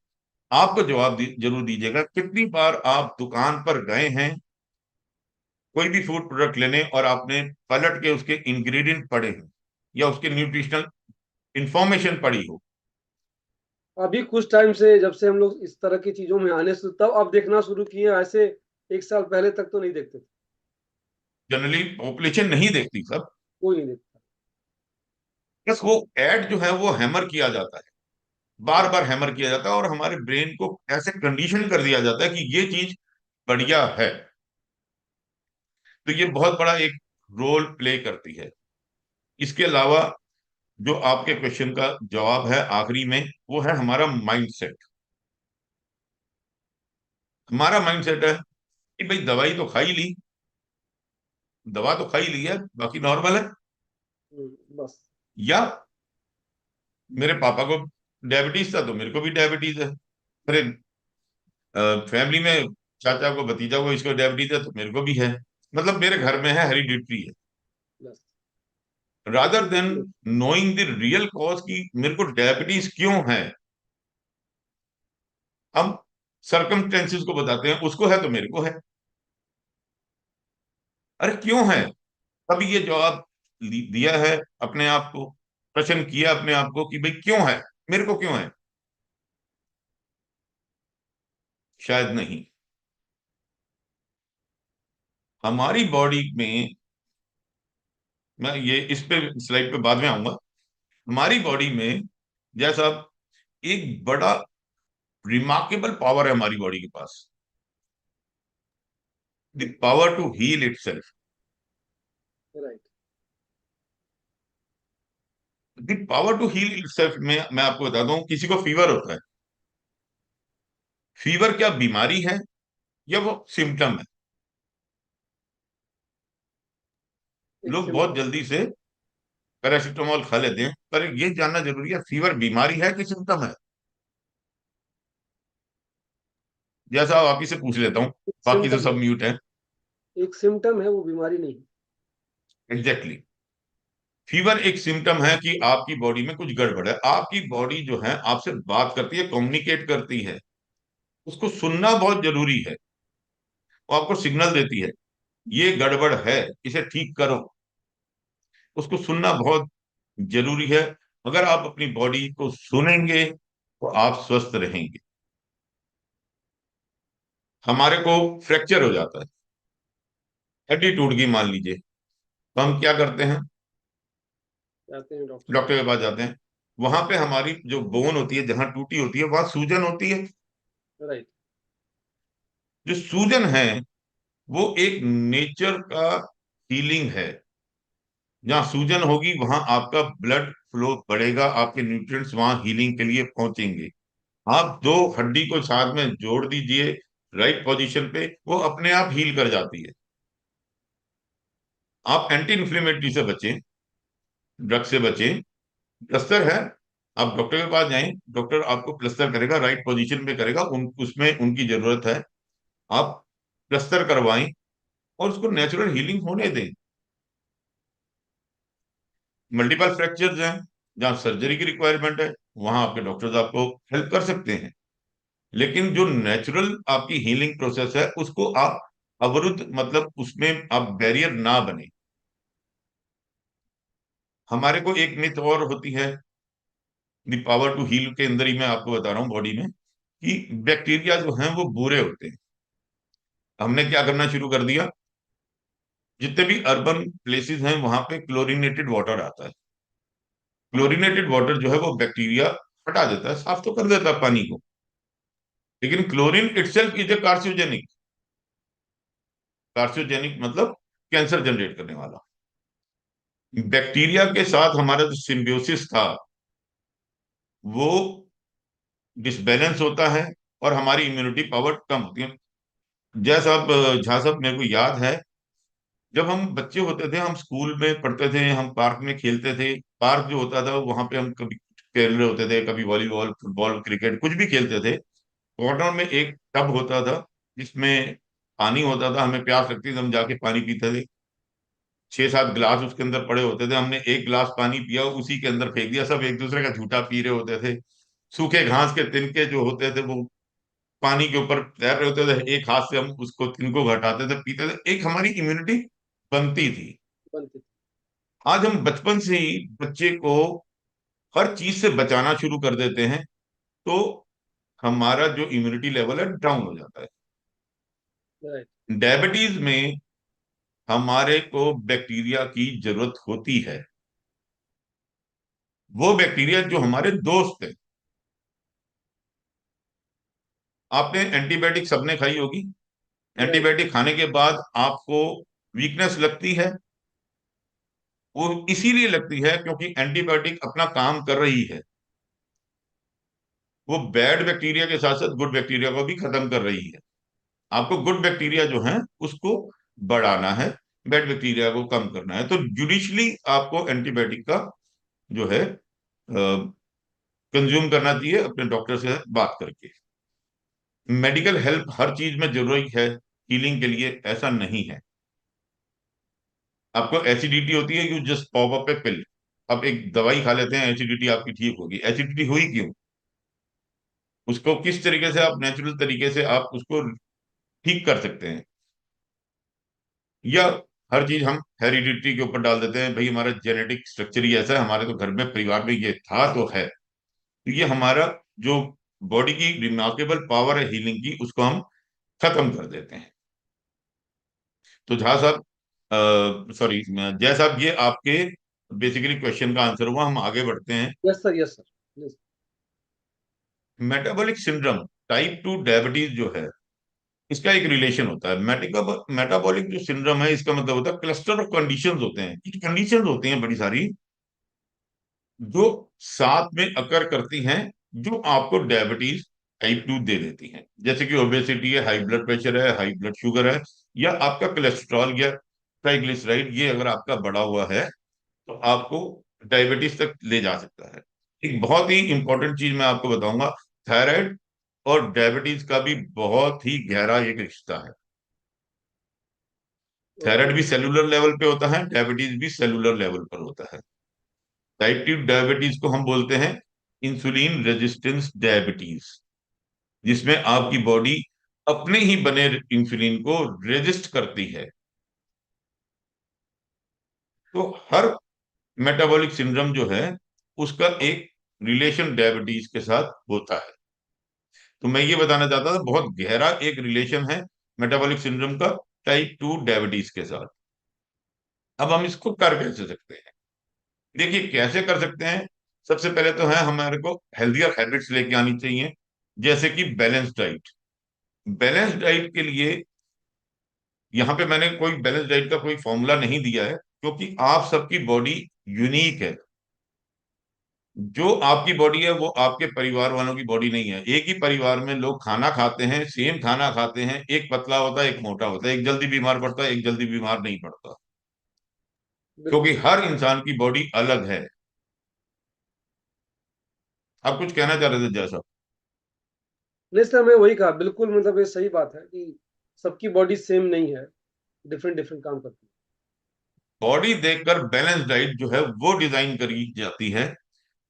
आपको जवाब जरूर दीजिएगा, कितनी बार आप दुकान पर गए हैं कोई भी फूड प्रोडक्ट लेने और आपने पलट के उसके इंग्रेडिएंट पढ़े हैं या उसके न्यूट्रिशनल इंफॉर्मेशन पढ़ी हो? अभी कुछ टाइम से जब से हम लोग इस तरह की चीजों में आने से तब अब देखना शुरू किए हैं, ऐसे 1 साल पहले तक तो नहीं देखते थे। जनरली पॉपुलेशन नहीं देखती सब। कोई नहीं देखता। बस वो एड जो है वो हैमर किया जाता है, बार राइट। बार हैमर किया जाता है, और हमारे ब्रेन को ऐसे कंडीशन कर दिया जाता है कि ये चीज बढ़िया है। तो ये बहुत बड़ा एक रोल प्ले करती है। इसके अलावा जो आपके क्वेश्चन का जवाब है आखिरी में, वो है हमारा माइंडसेट। हमारा माइंडसेट है कि भाई दवाई तो खा ही ली, दवा तो खा ही ली है, बाकी नॉर्मल है। बस। या मेरे पापा को डायबिटीज था तो मेरे को भी डायबिटीज है। अरे फैमिली में चाचा को भतीजा को इसको डायबिटीज है तो मेरे को भी है। मतलब मेरे घर में है, हेरिडिटरी है। बस। Rather than knowing the real cause की मेरे को डायबिटीज क्यों है, हम सरकमस्टेंसेस को बताते हैं, उसको है तो मेरे को है। अरे क्यों है? तभी ये जवाब दिया है अपने आप को, प्रश्न किया अपने आप को कि भाई क्यों है, मेरे को क्यों है? शायद नहीं। हमारी बॉडी में, मैं ये इस पे स्लाइड पे बाद में आऊंगा, हमारी बॉडी में जैसा एक बड़ा रिमार्केबल पावर है हमारी बॉडी के पास, the power to heal itself. Right. The power to heal itself में मैं आपको बताता हूँ, किसी को फीवर होता है, फीवर क्या बीमारी है या वो सिम्टम है? एक लोग बहुत सिम्टम। जल्दी से पैरासीटामोल खा लेते हैं, पर ये जानना जरूरी है फीवर बीमारी है कि सिम्टम है। जैसा आप ही से पूछ लेता हूँ, एक बाकी तो सिम्टम सब है। म्यूट है। एक सिम्टम है, वो बीमारी नहीं। Exactly exactly. फीवर एक सिम्टम है कि आपकी बॉडी में कुछ गड़बड़ है। आपकी बॉडी जो है आपसे बात करती है, कम्युनिकेट करती है, उसको सुनना बहुत जरूरी है। वो आपको सिग्नल देती है ये गड़बड़ है, इसे ठीक करो। उसको सुनना बहुत जरूरी है। अगर आप अपनी बॉडी को सुनेंगे तो आप स्वस्थ रहेंगे। हमारे को फ्रैक्चर हो जाता है, हड्डी टूट गई मान लीजिए, तो हम क्या करते हैं? जाते हैं डॉक्टर के डॉक्टर पास। के पास जाते हैं। वहां पे हमारी जो बोन होती है, जहां टूटी होती है, वहां सूजन होती है। राइट। जो सूजन है वो एक नेचर का हीलिंग है। जहाँ सूजन होगी वहां आपका ब्लड फ्लो बढ़ेगा, आपके न्यूट्रिएंट्स वहां हीलिंग के लिए पहुंचेंगे। आप दो हड्डी को साथ में जोड़ दीजिए राइट पोजीशन पे, वो अपने आप हील कर जाती है। आप एंटी इन्फ्लेमेटरी से बचें, ड्रग से बचें। प्लस्तर है, आप डॉक्टर के पास जाएं, डॉक्टर आपको प्लस्तर करेगा, राइट पोजीशन पे करेगा, उसमें उनकी जरूरत है। आप प्लस्तर करवाएं और उसको नेचुरल हीलिंग होने दें। मल्टीपल फ्रैक्चर्स हैं जहाँ सर्जरी की रिक्वायरमेंट है, वहां आपके डॉक्टर्स आपको हेल्प कर सकते हैं। लेकिन जो नेचुरल आपकी हीलिंग प्रोसेस है उसको आप अवरुद्ध, मतलब उसमें आप बैरियर ना बने। हमारे को एक मिथ और होती है द पावर टू हील के अंदर ही, मैं आपको बता रहा हूँ बॉडी में, कि बैक्टीरिया जो हैं वो बुरे होते हैं। हमने क्या करना शुरू कर दिया, जितने भी अर्बन प्लेसेस हैं वहां पे क्लोरीनेटेड वाटर आता है। क्लोरीनेटेड वाटर जो है वो बैक्टीरिया हटा देता है, साफ तो कर देता है पानी को, लेकिन क्लोरीन इटसेल्फ इज ए कार्सियोजेनिक। कार्सियोजेनिक मतलब कैंसर जनरेट करने वाला। बैक्टीरिया के साथ हमारा जो सिम्बियोसिस था वो डिसबैलेंस होता है और हमारी इम्यूनिटी पावर कम होती है। जैसा आप झा साहब, मेरे को याद है जब हम बच्चे होते थे, हम स्कूल में पढ़ते थे, हम पार्क में खेलते थे। पार्क जो होता था वहां पे हम कभी खेल रहे होते थे, कभी वॉलीबॉल, फुटबॉल, क्रिकेट, कुछ भी खेलते थे। कॉर्नर में एक टब होता था जिसमें पानी होता था, हमें प्यास लगती थी, हम जाके पानी पीते थे। 6-7 गिलास उसके अंदर पड़े होते थे, हमने एक गिलास पानी पिया, उसी के अंदर फेंक दिया, सब एक दूसरे का झूठा पी रहे होते थे। सूखे घास के तिनके जो होते थे वो पानी के ऊपर तैर रहे होते थे, एक हाथ से हम उसको तिनको घटाते थे, पीते थे, एक हमारी इम्यूनिटी बनती थी। बनती थी। आज हम बचपन से ही बच्चे को हर चीज से बचाना शुरू कर देते हैं, तो हमारा जो इम्यूनिटी लेवल है डाउन हो जाता है। राइट। डायबिटीज में हमारे को बैक्टीरिया की जरूरत होती है, वो बैक्टीरिया जो हमारे दोस्त है। आपने एंटीबायोटिक सबने खाई होगी, राइट। एंटीबायोटिक खाने के बाद आपको वीकनेस लगती है। वो इसीलिए लगती है क्योंकि एंटीबायोटिक अपना काम कर रही है, वो बैड बैक्टीरिया के साथ साथ गुड बैक्टीरिया को भी खत्म कर रही है। आपको गुड बैक्टीरिया जो है उसको बढ़ाना है, बैड बैक्टीरिया को कम करना है, तो जुडिशली आपको एंटीबायोटिक का जो है कंज्यूम करना चाहिए अपने डॉक्टर से बात करके। मेडिकल हेल्प हर चीज में जरूरी है हीलिंग के लिए, ऐसा नहीं है। आपको एसिडिटी होती है, यू जस्ट पॉप अप ए पिल, आप एक दवाई खा लेते हैं, एसिडिटी आपकी ठीक होगी। एसिडिटी हुई क्यों, उसको किस तरीके से आप नेचुरल तरीके से आप उसको ठीक कर सकते हैं। या हर चीज हम हेरिडिटी के ऊपर डाल देते हैं, भाई हमारा जेनेटिक स्ट्रक्चर ही ऐसा है, हमारे तो घर में परिवार में ये था तो है। तो ये हमारा जो बॉडी की रिमार्केबल पावर है हीलिंग की, उसको हम खत्म कर देते हैं। तो झा साहब, सॉरी जय साहब, ये आपके बेसिकली क्वेश्चन का आंसर हुआ। हम आगे बढ़ते हैं। Yes sir, yes sir, yes. Metabolic syndrome, type 2 diabetes जो है, इसका एक रिलेशन होता है। मेटाबॉलिक जो सिंड्रोम है, इसका मतलब होता है क्लस्टर ऑफ कंडीशंस होते हैं, कुछ कंडीशंस होती हैं बड़ी सारी जो साथ में अकर करती हैं, जो आपको डायबिटीज टाइप 2 दे देती हैं। जैसे कि ओबेसिटी है, हाई ब्लड प्रेशर है, हाई ब्लड शुगर है, या आपका कोलेस्ट्रॉल या ट्राइग्लिसराइड ये अगर आपका बढ़ा हुआ है तो आपको डायबिटीज तक ले जा सकता है। एक बहुत ही इंपॉर्टेंट चीज मैं आपको बताऊंगा, थायराइड और डायबिटीज का भी बहुत ही गहरा एक रिश्ता है। ओके। थायराइड भी सेलुलर लेवल पे होता है, डायबिटीज भी सेलुलर लेवल पर होता है। टाइप 2 डायबिटीज को हम बोलते हैं इंसुलिन रेजिस्टेंस डायबिटीज, जिसमें आपकी बॉडी अपने ही बने इंसुलिन को रेजिस्ट करती है। तो हर मेटाबॉलिक सिंड्रोम जो है उसका एक रिलेशन डायबिटीज के साथ होता है। तो मैं ये बताना चाहता था, बहुत गहरा एक रिलेशन है मेटाबॉलिक सिंड्रोम का टाइप 2 डायबिटीज के साथ। अब हम इसको कर कैसे सकते हैं, देखिए कैसे कर सकते हैं। सबसे पहले तो है हमारे को हेल्थियर हैबिट्स लेके आनी चाहिए, जैसे कि बैलेंस डाइट। बैलेंस डाइट के लिए यहाँ पे मैंने कोई बैलेंस डाइट का कोई फॉर्मूला नहीं दिया है, क्योंकि आप सबकी बॉडी यूनिक है। जो आपकी बॉडी है वो आपके परिवार वालों की बॉडी नहीं है। एक ही परिवार में लोग खाना खाते हैं, सेम खाना खाते हैं, एक पतला होता है एक मोटा होता है, एक जल्दी बीमार पड़ता है एक जल्दी बीमार नहीं पड़ता, क्योंकि बिल्कुल। हर इंसान की बॉडी अलग है। आप कुछ कहना चाह रहे थे जैसा? नहीं सर, मैं वही कहा, बिल्कुल मतलब ये सही बात है कि सबकी बॉडी सेम नहीं है, डिफरेंट डिफरेंट काम करती बॉडी देखकर बैलेंस डाइट जो है वो डिजाइन करी जाती है,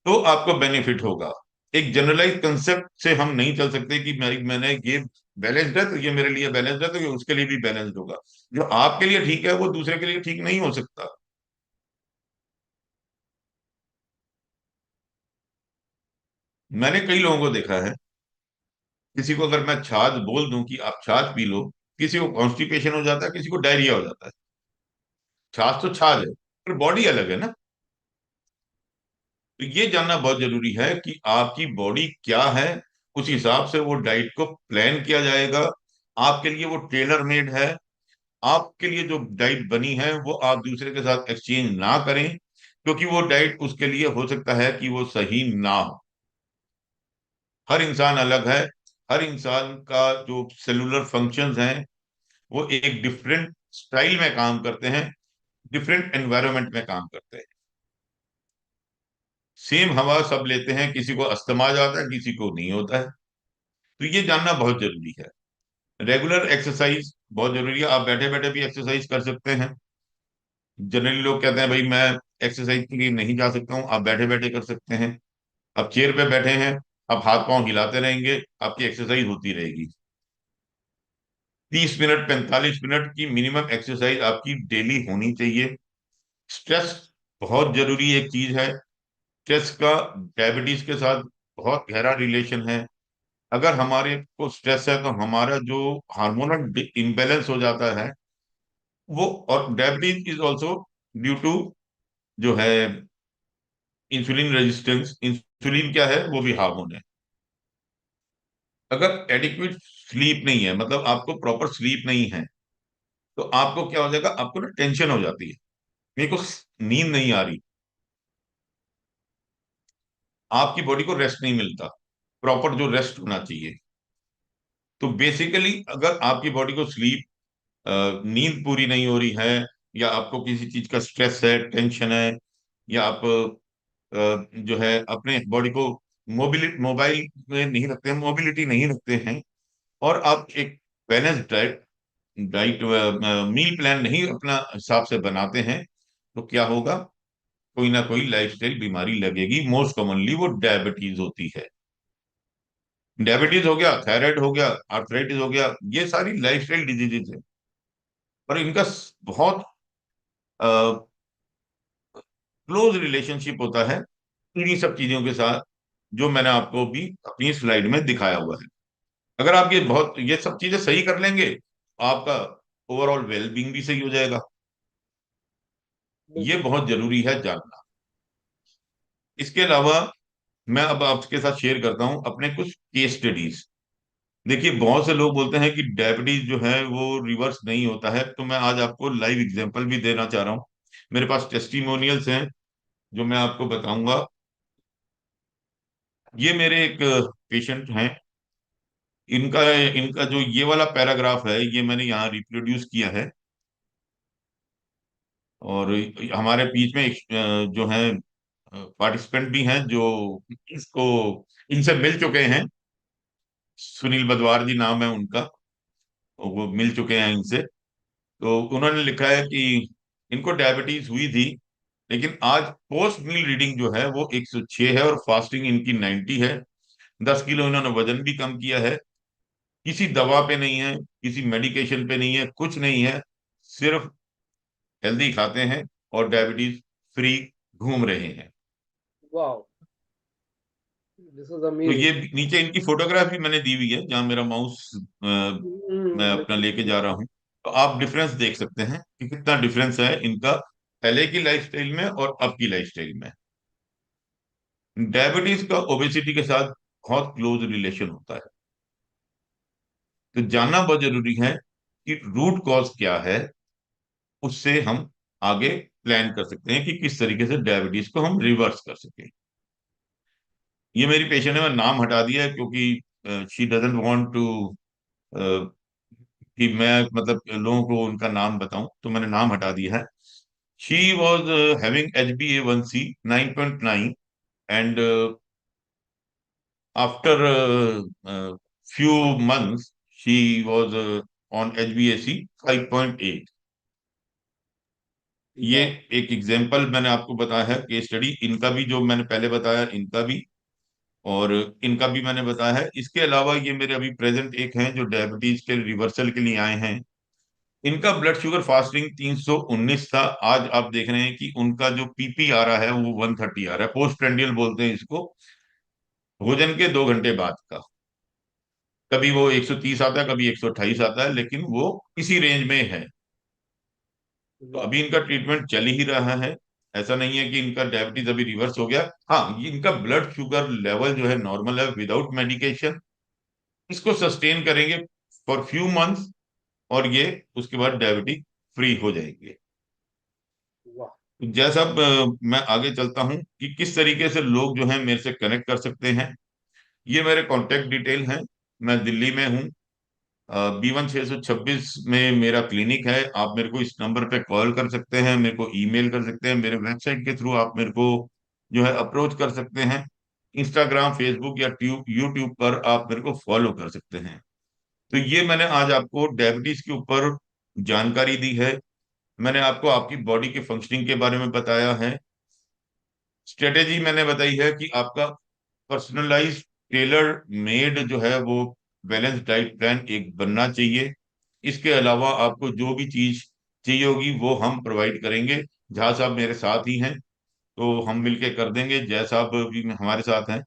तो आपको बेनिफिट होगा। एक जनरलाइज कंसेप्ट से हम नहीं चल सकते कि मैंने ये बैलेंस्ड है तो ये मेरे लिए बैलेंस्ड है तो ये उसके लिए भी बैलेंस्ड होगा। जो आपके लिए ठीक है वो दूसरे के लिए ठीक नहीं हो सकता। मैंने कई लोगों को देखा है, किसी को अगर मैं छाछ बोल दूं कि आप छाछ पी लो, किसी को कॉन्स्टिपेशन हो जाता है, किसी को डायरिया हो जाता है। छाछ तो छाछ है, पर बॉडी अलग है ना। तो ये जानना बहुत जरूरी है कि आपकी बॉडी क्या है, उस हिसाब से वो डाइट को प्लान किया जाएगा। आपके लिए वो टेलर मेड है। आपके लिए जो डाइट बनी है वो आप दूसरे के साथ एक्सचेंज ना करें, क्योंकि वो डाइट उसके लिए हो सकता है कि वो सही ना हो। हर इंसान अलग है। हर इंसान का जो सेलुलर फंक्शंस हैं वो एक डिफरेंट स्टाइल में काम करते हैं, डिफरेंट एनवायरनमेंट में काम करते हैं। सेम हवा सब लेते हैं, किसी को अस्थमा आ जाता है किसी को नहीं होता है। तो ये जानना बहुत जरूरी है। रेगुलर एक्सरसाइज बहुत जरूरी है। आप बैठे बैठे भी एक्सरसाइज कर सकते हैं। जनरली लोग कहते हैं भाई मैं एक्सरसाइज के लिए नहीं जा सकता हूँ, आप बैठे बैठे कर सकते हैं। आप चेयर पे बैठे हैं, आप हाथ पांव हिलाते रहेंगे, आपकी एक्सरसाइज होती रहेगी। 30 मिनट 45 मिनट की मिनिमम एक्सरसाइज आपकी डेली होनी चाहिए। स्ट्रेस बहुत जरूरी एक चीज है। स्ट्रेस का डायबिटीज के साथ बहुत गहरा रिलेशन है। अगर हमारे को स्ट्रेस है तो हमारा जो हार्मोनल इम्बेलेंस हो जाता है वो, और diabetes is also due to जो है इंसुलिन रेजिस्टेंस। इंसुलिन क्या है? वो भी हार्मोन है। अगर एडिक्वेट स्लीप नहीं है, मतलब आपको प्रॉपर स्लीप नहीं है, तो आपको क्या हो जाएगा, आपको ना टेंशन हो जाती है, मेरे को नींद नहीं आ रही। आपकी बॉडी को रेस्ट नहीं मिलता, प्रॉपर जो रेस्ट होना चाहिए। तो बेसिकली अगर आपकी बॉडी को स्लीप, नींद पूरी नहीं हो रही है, या आपको किसी चीज का स्ट्रेस है, टेंशन है, या आप जो है अपने बॉडी को मोबाइल में नहीं रखते हैं, मोबिलिटी नहीं रखते हैं, और आप एक balance diet diet meal plan नहीं अपना हिसाब से बनाते हैं, तो क्या होगा? कोई ना कोई लाइफस्टाइल बीमारी लगेगी। मोस्ट कॉमनली वो डायबिटीज होती है। डायबिटीज हो गया, थायराइड हो गया, आर्थराइटिस हो गया, ये सारी लाइफस्टाइल डिजीजेज है। और इनका बहुत क्लोज रिलेशनशिप होता है इन्हीं सब चीजों के साथ, जो मैंने आपको भी अपनी स्लाइड में दिखाया हुआ है। अगर आप ये सब चीजें सही कर लेंगे तो आपका ओवरऑल वेलबींग भी सही हो जाएगा। है। ये बिल्कुल। बहुत जरूरी है जानना। इसके अलावा मैं अब आपके साथ शेयर करता हूं अपने कुछ केस स्टडीज। देखिए, बहुत से लोग बोलते हैं कि डायबिटीज जो है वो रिवर्स नहीं होता है, तो मैं आज आपको लाइव एग्जांपल भी देना चाह रहा हूँ। मेरे पास टेस्टिमोनियल्स हैं जो मैं आपको बताऊंगा। ये मेरे एक पेशेंट हैं। इनका इनका जो ये वाला पैराग्राफ है ये मैंने यहाँ रिप्रोड्यूस किया है। और हमारे बीच में जो है पार्टिसिपेंट भी हैं जो इसको इनसे मिल चुके हैं। सुनील बदवार जी नाम है उनका, वो मिल चुके हैं इनसे। तो उन्होंने लिखा है कि इनको डायबिटीज हुई थी, लेकिन आज पोस्ट मील रीडिंग जो है वो 106 है और फास्टिंग इनकी 90 है। 10 किलो इन्होंने वजन भी कम किया है। किसी दवा पे नहीं है, किसी मेडिकेशन पे नहीं है, कुछ नहीं है। सिर्फ हेल्दी खाते हैं और डायबिटीज फ्री घूम रहे हैं। वाह, दिस इज तो ये अमेजिंग। नीचे इनकी फोटोग्राफ भी मैंने दी हुई है, जहां मेरा माउस मैं अपना लेके जा रहा हूं। तो आप डिफरेंस देख सकते हैं कि कितना डिफरेंस है इनका पहले की लाइफस्टाइल में और अब की लाइफस्टाइल में। डायबिटीज का ओबेसिटी के साथ बहुत क्लोज रिलेशन होता है। तो जानना बहुत जरूरी है कि रूट कॉज क्या है, उससे हम आगे प्लान कर सकते हैं कि किस तरीके से डायबिटीज को हम रिवर्स कर सकें। ये मेरी पेशेंट है, मैं नाम हटा दिया है क्योंकि शी डजंट वांट टू कि मैं मतलब लोगों को उनका नाम बताऊं, तो मैंने नाम हटा दिया है। She was having HbA1c 9.9 and after few months she was on HbA1c 5.8। ये एक एग्जाम्पल मैंने आपको बताया है, केस स्टडी इनका भी जो मैंने पहले बताया, इनका भी और इनका भी मैंने बताया है। इसके अलावा ये मेरे अभी प्रेजेंट एक हैं जो डायबिटीज के रिवर्सल के लिए आए हैं। इनका ब्लड शुगर फास्टिंग 319 था, आज आप देख रहे हैं कि उनका जो पीपी आ रहा है वो 130 आ रहा है। पोस्ट प्रेंडियल बोलते हैं इसको, भोजन के 2 घंटे बाद का। कभी वो 130 आता है, कभी 128 आता है, लेकिन वो इसी रेंज में है। तो वाह। अभी इनका ट्रीटमेंट चल ही रहा है, ऐसा नहीं है कि इनका डायबिटीज अभी रिवर्स हो गया। हाँ, ये इनका ब्लड शुगर लेवल जो है नॉर्मल है विदाउट मेडिकेशन। इसको सस्टेन करेंगे फॉर फ्यू मंथ्स और ये उसके बाद डायबिटीज फ्री हो जाएंगे। वाह। जैसा मैं आगे चलता हूं कि किस तरीके से लोग जो है मेरे से कनेक्ट कर सकते हैं। ये मेरे कांटेक्ट डिटेल हैं। मैं दिल्ली में हूँ, B1 626 में मेरा क्लिनिक है। आप मेरे को इस नंबर पे कॉल कर सकते हैं, मेरे को ईमेल कर सकते हैं, मेरे वेबसाइट के थ्रू आप मेरे को जो है अप्रोच कर सकते हैं। इंस्टाग्राम, फेसबुक या यूट्यूब पर आप मेरे को फॉलो कर सकते हैं। तो ये मैंने आज आपको डायबिटीज के ऊपर जानकारी दी है। मैंने आपको आपकी बॉडी के फंक्शनिंग के बारे में बताया है। स्ट्रेटेजी मैंने बताई है कि आपका पर्सनलाइज टेलर मेड जो है वो बैलेंस डाइट प्लान एक बनना चाहिए। इसके अलावा आपको जो भी चीज चाहिए होगी वो हम प्रोवाइड करेंगे। जहाँ साहब मेरे साथ ही हैं, तो हम मिलके कर देंगे। जय साहब भी हमारे साथ हैं।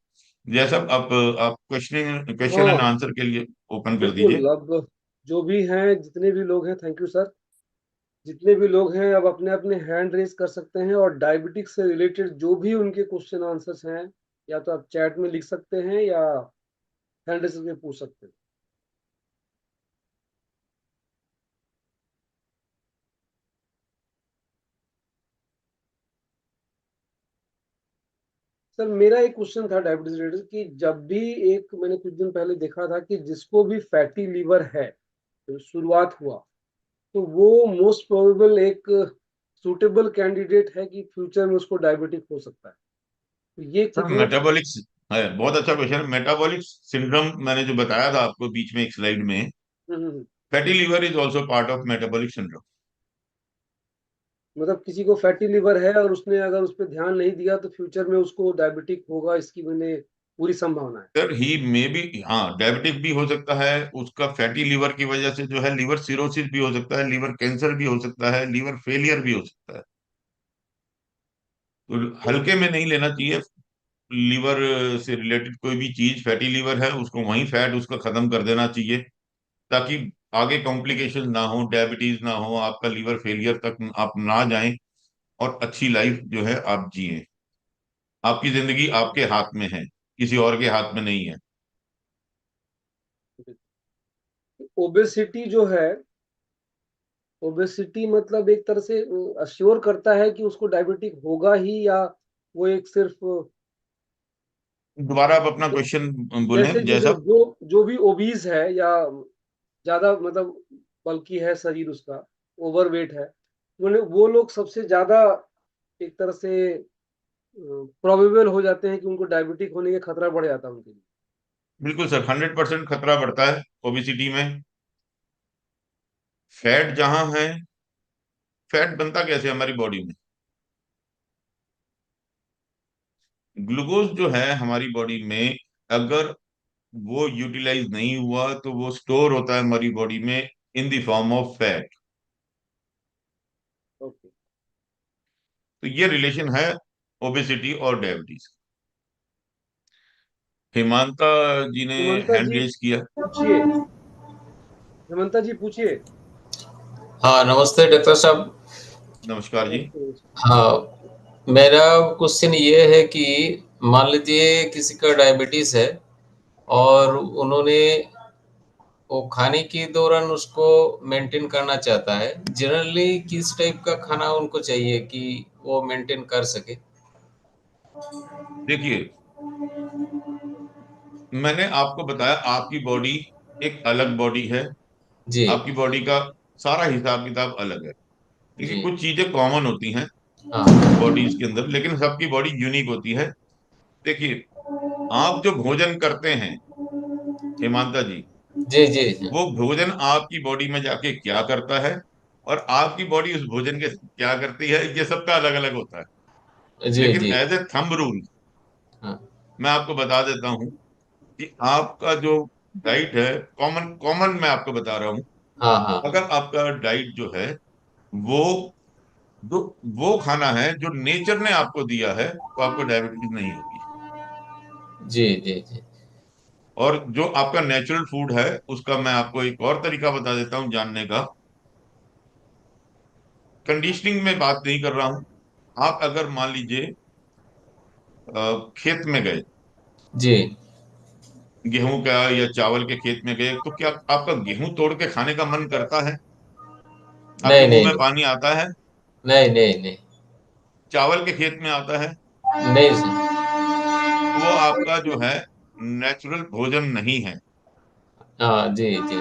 जय साहब, आप क्वेश्चन एंड हाँ, आंसर के लिए ओपन कर दीजिए। बिल्कुल। अब जो भी हैं, जितने भी लोग हैं, थैंक यू सर। जितने भी लोग हैं अब अपने अपने हैंड रेज कर सकते हैं और डायबिटिक्स से रिलेटेड जो भी उनके क्वेश्चन आंसर्स हैं, या तो आप चैट में लिख सकते हैं या हैंड रेज करके पूछ सकते हैं। सर, मेरा एक क्वेश्चन था डायबिटीज रिलेटेड कि जब भी एक मैंने कुछ दिन पहले देखा था कि जिसको भी फैटी लीवर है, तो शुरुआत हुआ, तो वो मोस्ट प्रोबेबल एक सूटेबल कैंडिडेट है कि फ्यूचर में उसको डायबिटिक हो सकता है। तो ये सर कितने मेटाबॉलिक्स है, बहुत अच्छा क्वेश्चन है। मेटाबॉलिक सिंड्रोम मैंने जो बताया था आपको बीच में एक स्लाइड में, hmm. Fatty liver is also part of metabolic syndrome. मतलब किसी को फैटी लिवर है और उसने अगर उस पर ध्यान नहीं दिया तो फ्यूचर में उसको डायबिटिक होगा, इसकी मैंने पूरी संभावना है। सर ही मे बी, हाँ डायबिटिक भी हो सकता है, उसका फैटी लीवर की वजह से जो है लीवर सिरोसिस भी हो सकता है, लीवर कैंसर भी हो सकता है, लीवर फेलियर भी हो सकता है। तो हल्के में नहीं लेना चाहिए। लीवर से रिलेटेड कोई भी चीज, फैटी लीवर है उसको वहीं फैट उसका खत्म कर देना चाहिए, ताकि आगे कॉम्प्लिकेशन ना हो, डायबिटीज ना हो, आपका लीवर फेलियर तक आप ना जाएं और अच्छी लाइफ जो है आप जिए। आपकी जिंदगी आपके हाथ में है, किसी और के हाथ में नहीं है। ओबेसिटी जो है, ओबेसिटी मतलब एक तरह से अश्योर करता है कि उसको डायबिटिक होगा ही, या वो एक सिर्फ दोबारा आप अपना क्वेश्चन बोलें जैसे जैसे जैसा। जो भी ओबीज है या ज्यादा मतलब बल्कि है शरीर उसका, ओवरवेट है, वो लोग सबसे ज्यादा एक तरह से प्रोबेबल हो जाते हैं कि उनको डायबिटिक होने का खतरा बढ़ जाता है उनके लिए। बिल्कुल सर, 100% खतरा बढ़ता है ओबिसिटी में। फैट जहां है, फैट बनता कैसे हमारी बॉडी में? ग्लूकोज जो है हमारी बॉडी में, अगर वो यूटिलाइज नहीं हुआ तो वो स्टोर होता है हमारी बॉडी में in the form of fat. Okay. तो ये रिलेशन है ओबेसिटी और डायबिटीज। हिमांता जी ने हेमंता हैंड जी रेज किया। पूछिए। हेमंता जी पूछिए। हाँ, नमस्ते डॉक्टर साहब। नमस्कार जी। नमस्ते, नमस्ते। हाँ, मेरा क्वेश्चन ये है कि मान लीजिए किसी का डायबिटीज है और उन्होंने वो खाने के दौरान उसको मेंटेन करना चाहता है। जनरली किस टाइप का खाना उनको चाहिए कि वो मेंटेन कर सके? देखिए, मैंने आपको बताया आपकी बॉडी एक अलग बॉडी है। जी, आपकी बॉडी का सारा हिसाब किताब अलग है, क्योंकि जी। कुछ चीजें कॉमन होती हैं हाँ। बॉडीज के अंदर, लेकिन सबकी बॉडी यूनिक होती है। देखिए, आप जो भोजन करते हैं हेमांता जी, जी, जी, जी। वो भोजन आपकी बॉडी में जाके क्या करता है और आपकी बॉडी उस भोजन के क्या करती है, ये सबका अलग अलग होता है। जी, लेकिन जी। एज ए थंब रूल हाँ। मैं आपको बता देता हूँ कि आपका जो डाइट है, कॉमन कॉमन मैं आपको बता रहा हूँ, हाँ, हाँ, हाँ। अगर आपका डाइट जो है वो जो वो खाना है जो नेचर ने आपको दिया है, तो आपको डायबिटीज नहीं होगी। जी, जी, जी। और जो आपका नेचुरल फूड है उसका मैं आपको एक और तरीका बता देता हूँ जानने का। कंडीशनिंग में बात नहीं कर रहा हूँ। आप अगर मान लीजिए खेत में गए, जी। गेहूं का या चावल के खेत में गए, तो क्या आपका गेहूं तोड़ के खाने का मन करता है? आपके नहीं, मुंह नहीं, में नहीं। पानी आता है? नहीं, नहीं, नहीं। चावल के खेत में आता है? नहीं सर। तो वो आपका जो है नेचुरल भोजन नहीं है। हाँ, जी, जी।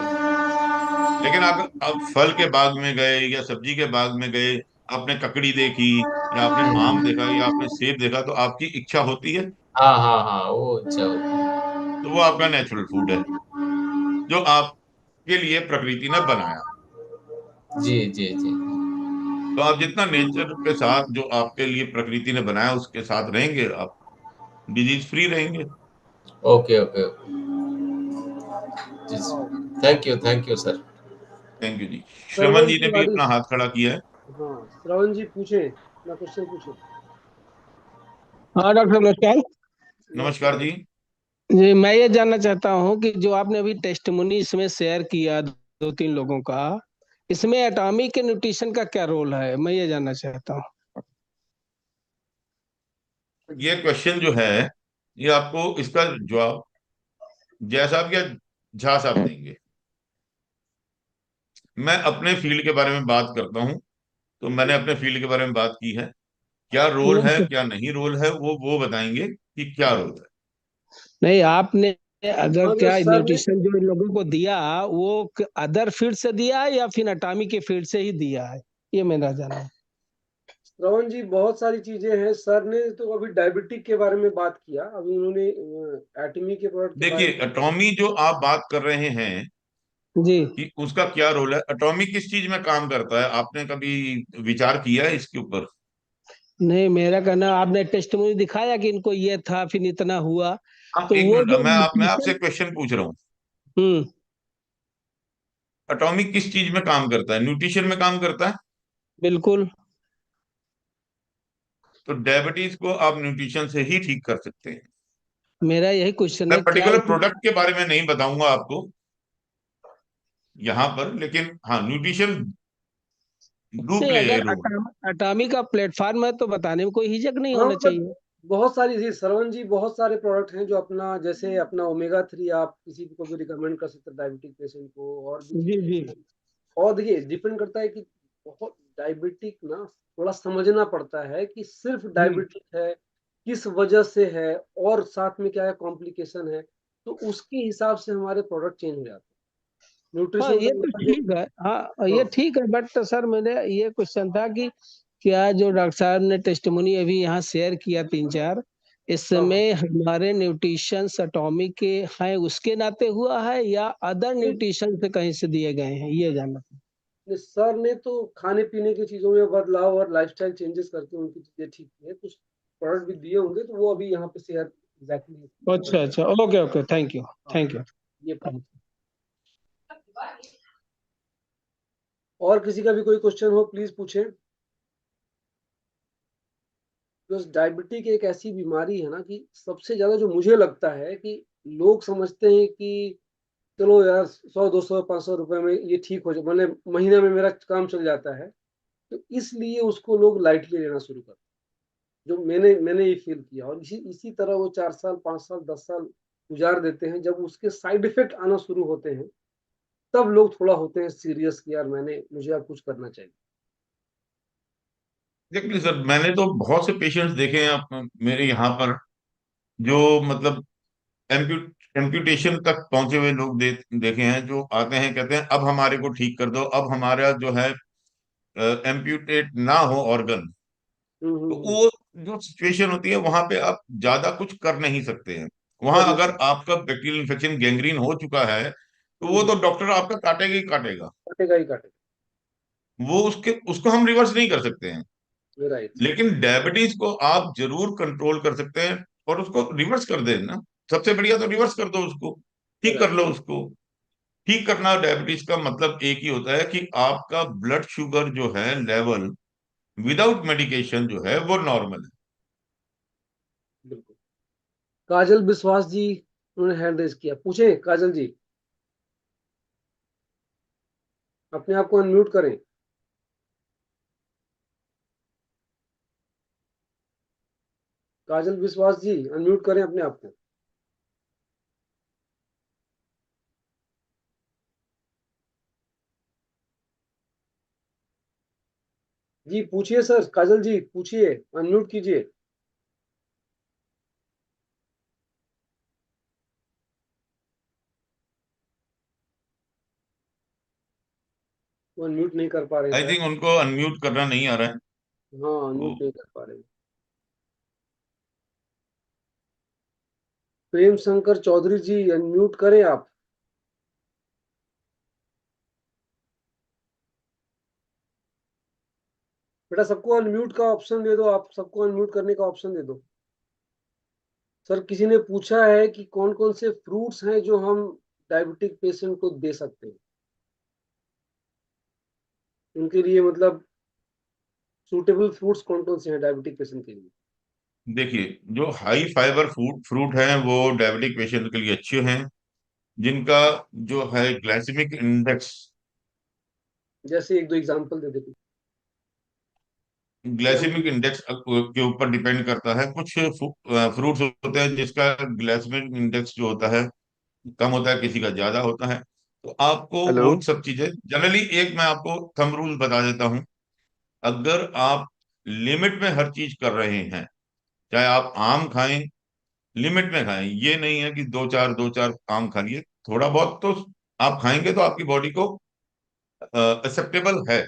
लेकिन अगर आप फल के बाग में गए या सब्जी के बाग में गए, आपने ककड़ी देखी या आपने आम देखा या आपने सेब देखा, तो आपकी इच्छा होती है। हाँ, हाँ, हाँ, वो अच्छा होता है। तो वो आपका नेचुरल फूड है जो आपके लिए प्रकृति ने बनाया। जी, जी, जी। तो आप जितना नेचर के साथ जो आपके लिए प्रकृति ने बनाया उसके साथ रहेंगे, आप डिजीज फ्री रहेंगे। Okay, okay, okay. जी, वाह। Thank you sir. Thank you जी। श्रवण श्रवण जी ने भी तिवारी। अपना हाथ खड़ा किया है। हाँ, श्रवण जी पूछे अपना क्वेश्चन पूछे। हाँ डॉक्टर नमस्कार। नमस्कार नमस्कार। जी। जी मैं ये जानना चाहता हूँ कि जो आपने अभी टेस्टिमोनी इसमें शेयर किया दो तीन लोगों का, इसमें एटॉमिक न्यूट्रिशन का क्या रोल है, मैं ये जानना चाहता हूँ। ये क्वेश्चन जो है, ये आपको इसका जवाब जय साहब या झा साहब देंगे। मैं अपने फील्ड के बारे में बात करता हूँ, तो मैंने अपने फील्ड के बारे में बात की है। क्या रोल है वो क्या नहीं रोल है, वो बताएंगे कि क्या रोल है। नहीं, आपने अगर हाँ, जो क्या सर ने न्यूट्रिशन जो इन लोगों को दिया, वो अदर फील्ड से दिया है या फिर एटॉमिक के फील्ड से ही दिया है, ये मेरा जानना है। श्रवण जी बहुत सारी चीजें हैं। सर ने तो अभी डायबिटिक के बारे में बात किया, अभी उन्होंने एटमी के प्रोडक्ट के बारे देखिए, में। एटॉमी जो आप बात कर रहे हैं जी कि उसका क्या रोल है, एटॉमी किस चीज में काम करता है, आपने कभी विचार किया है इसके ऊपर? नहीं, मेरा कहना, आपने टेस्टिमोनी दिखाया कि इनको ये था फिर इतना हुआ, आप तो एक वो मिनट, जो मैं आपसे न्यूट्रिशन। क्वेश्चन पूछ रहा हूँ। हम्म। एटॉमिक किस चीज में काम करता है? न्यूट्रिशन में काम करता है। बिल्कुल। तो डायबिटीज को आप न्यूट्रिशन से ही ठीक कर सकते हैं। मेरा यही क्वेश्चन मैं है, क्या पर्टिकुलर प्रोडक्ट के बारे में नहीं बताऊंगा आपको यहाँ पर, लेकिन हाँ, न्यूट्रिशन डू नहीं, प्ले ए अगर रोल। अटामी का प्लेटफॉर्म है तो बताने में कोई हिचक नहीं हाँ होना मतलब चाहिए। बहुत सारी जी श्रवण जी, बहुत सारे प्रोडक्ट हैं जो अपना, जैसे अपना ओमेगा 3 आप किसी को भी रिकमेंड कर सकते हैं डायबिटिक पेशेंट को, और भी जी जी। चीजें हैं। और देखिए डिपेंड करता है कि बहुत डायबिटिक ना, थोड़ा समझना पड़ता है कि सिर्फ जी डायबिटिक है, किस वजह से है, और साथ में क्या है कॉम्प्लिकेशन है, तो उसके हिसाब से हमारे प्रोडक्ट चेंज हो जाते हैं। हाँ, न्यूट्रिशन ये का तो मतलब जो। ठीक है, हाँ ये हाँ ठीक है, बट सर मेरे ये क्वेश्चन था कि क्या जो डॉक्टर साहब ने टेस्टिमोनी अभी यहाँ शेयर किया तीन चार, हाँ हाँ। इसमें हमारे न्यूट्रिशन एटॉमिक के हैं उसके नाते हुआ है या अदर नहीं, न्यूट्रिशन से कहीं से दिए गए हैं, ये जानना था। सर ने तो खाने पीने की चीजों में बदलाव और लाइफस्टाइल चेंजेस करके उनकी चीजें ठीक की है, कुछ प्रोडक्ट भी दिए होंगे, तो वो अभी यहाँ पे शेयर एग्जैक्टली अच्छा करते हैं। अच्छा, ओके ओके, थैंक यू। हाँ, थैंक यू। ये point। और किसी का भी कोई क्वेश्चन हो प्लीज पूछें। बिकॉज डायबिटिक एक ऐसी बीमारी है ना कि सबसे ज्यादा जो मुझे लगता है कि लोग समझते हैं कि चलो यार 100 200 500 रुपए में ये ठीक हो जाए, मतलब महीने में मेरा काम चल जाता है, तो इसलिए उसको लोग लाइटली लेना शुरू करते हैं। जो मैंने ये फील किया, और इसी इसी तरह वो 4 साल 5 साल 10 साल गुजार देते हैं, जब उसके साइड इफेक्ट आना शुरू होते हैं तब लोग थोड़ा होते हैं सीरियस कि यार मुझे अब कुछ करना चाहिए। एग्जैक्टली सर, मैंने तो बहुत से पेशेंट्स देखे हैं मेरे यहाँ पर, जो मतलब एम्प्यूटेशन तक पहुंचे हुए लोग देखे हैं, जो आते हैं कहते हैं अब हमारे को ठीक कर दो, अब हमारा जो है एम्प्यूटेट ना हो ऑर्गन। तो हम्म। वो जो सिचुएशन होती है वहां पे आप ज्यादा कुछ कर नहीं सकते हैं। वहां कर नहीं अगर सकते। आपका बैक्टीरियल इन्फेक्शन गैंग्रीन हो चुका है तो वो हम्म। तो डॉक्टर आपका काटेगा ही काटेगा। काटेगा ही काटेगा। वो उसको हम रिवर्स नहीं कर सकते हैं। राइट। लेकिन डायबिटीज को आप जरूर कंट्रोल कर सकते हैं और उसको रिवर्स कर देना। सबसे बढ़िया तो रिवर्स कर दो उसको, ठीक कर राइट। लो उसको। ठीक करना डायबिटीज का मतलब एक ही होता है कि आपका ब्लड शुगर जो है लेवल विदाउट मेडिकेशन जो है वो नॉर्मल है। बिल्कुल। काजल विश्वास जी, उन्होंने हैंड रेज किया, पूछे काजल जी, अपने आप को अनम्यूट करें। काजल विश्वास जी, अनम्यूट करें अपने आप को। जी पूछिए सर, काजल जी पूछिए, अनम्यूट कीजिए। वो अनम्यूट नहीं कर पा रहे हैं आई शायद। थिंक उनको अनम्यूट करना नहीं आ रहा है। हाँ, तो अनम्यूट नहीं कर पा रहे हैं। प्रेम शंकर चौधरी जी, अनम्यूट करें आप। बेटा सबको अनम्यूट का ऑप्शन दे दो, आप सबको अनम्यूट करने का ऑप्शन दे दो। सर किसी ने पूछा है कि कौन कौन से फ्रूट्स हैं जो हम डायबिटिक पेशेंट को दे सकते हैं, उनके लिए मतलब सूटेबल फ्रूट्स कौन कौन से हैं डायबिटिक पेशेंट के लिए। देखिए, जो हाई फाइबर फूड फ्रूट हैं वो डायबिटिक पेशेंट के लिए अच्छे हैं, जिनका जो है ग्लाइसेमिक इंडेक्स, जैसे एक दो एग्जांपल दे दे कि हम। ग्लाइसेमिक इंडेक्स के ऊपर डिपेंड करता है। कुछ फ्रूट्स होते हैं जिसका ग्लाइसेमिक इंडेक्स जो होता है कम होता है, किसी का ज्यादा होता है। तो आपको हेलो। वो सब चीजें जनरली, एक मैं आपको थंब रूल बता देता हूँ। अगर आप लिमिट में हर चीज कर रहे हैं, चाहे आप आम खाएं, लिमिट में खाएं, ये नहीं है कि दो चार आम खा लिए, थोड़ा बहुत तो आप खाएंगे तो आपकी बॉडी को एक्सेप्टेबल है।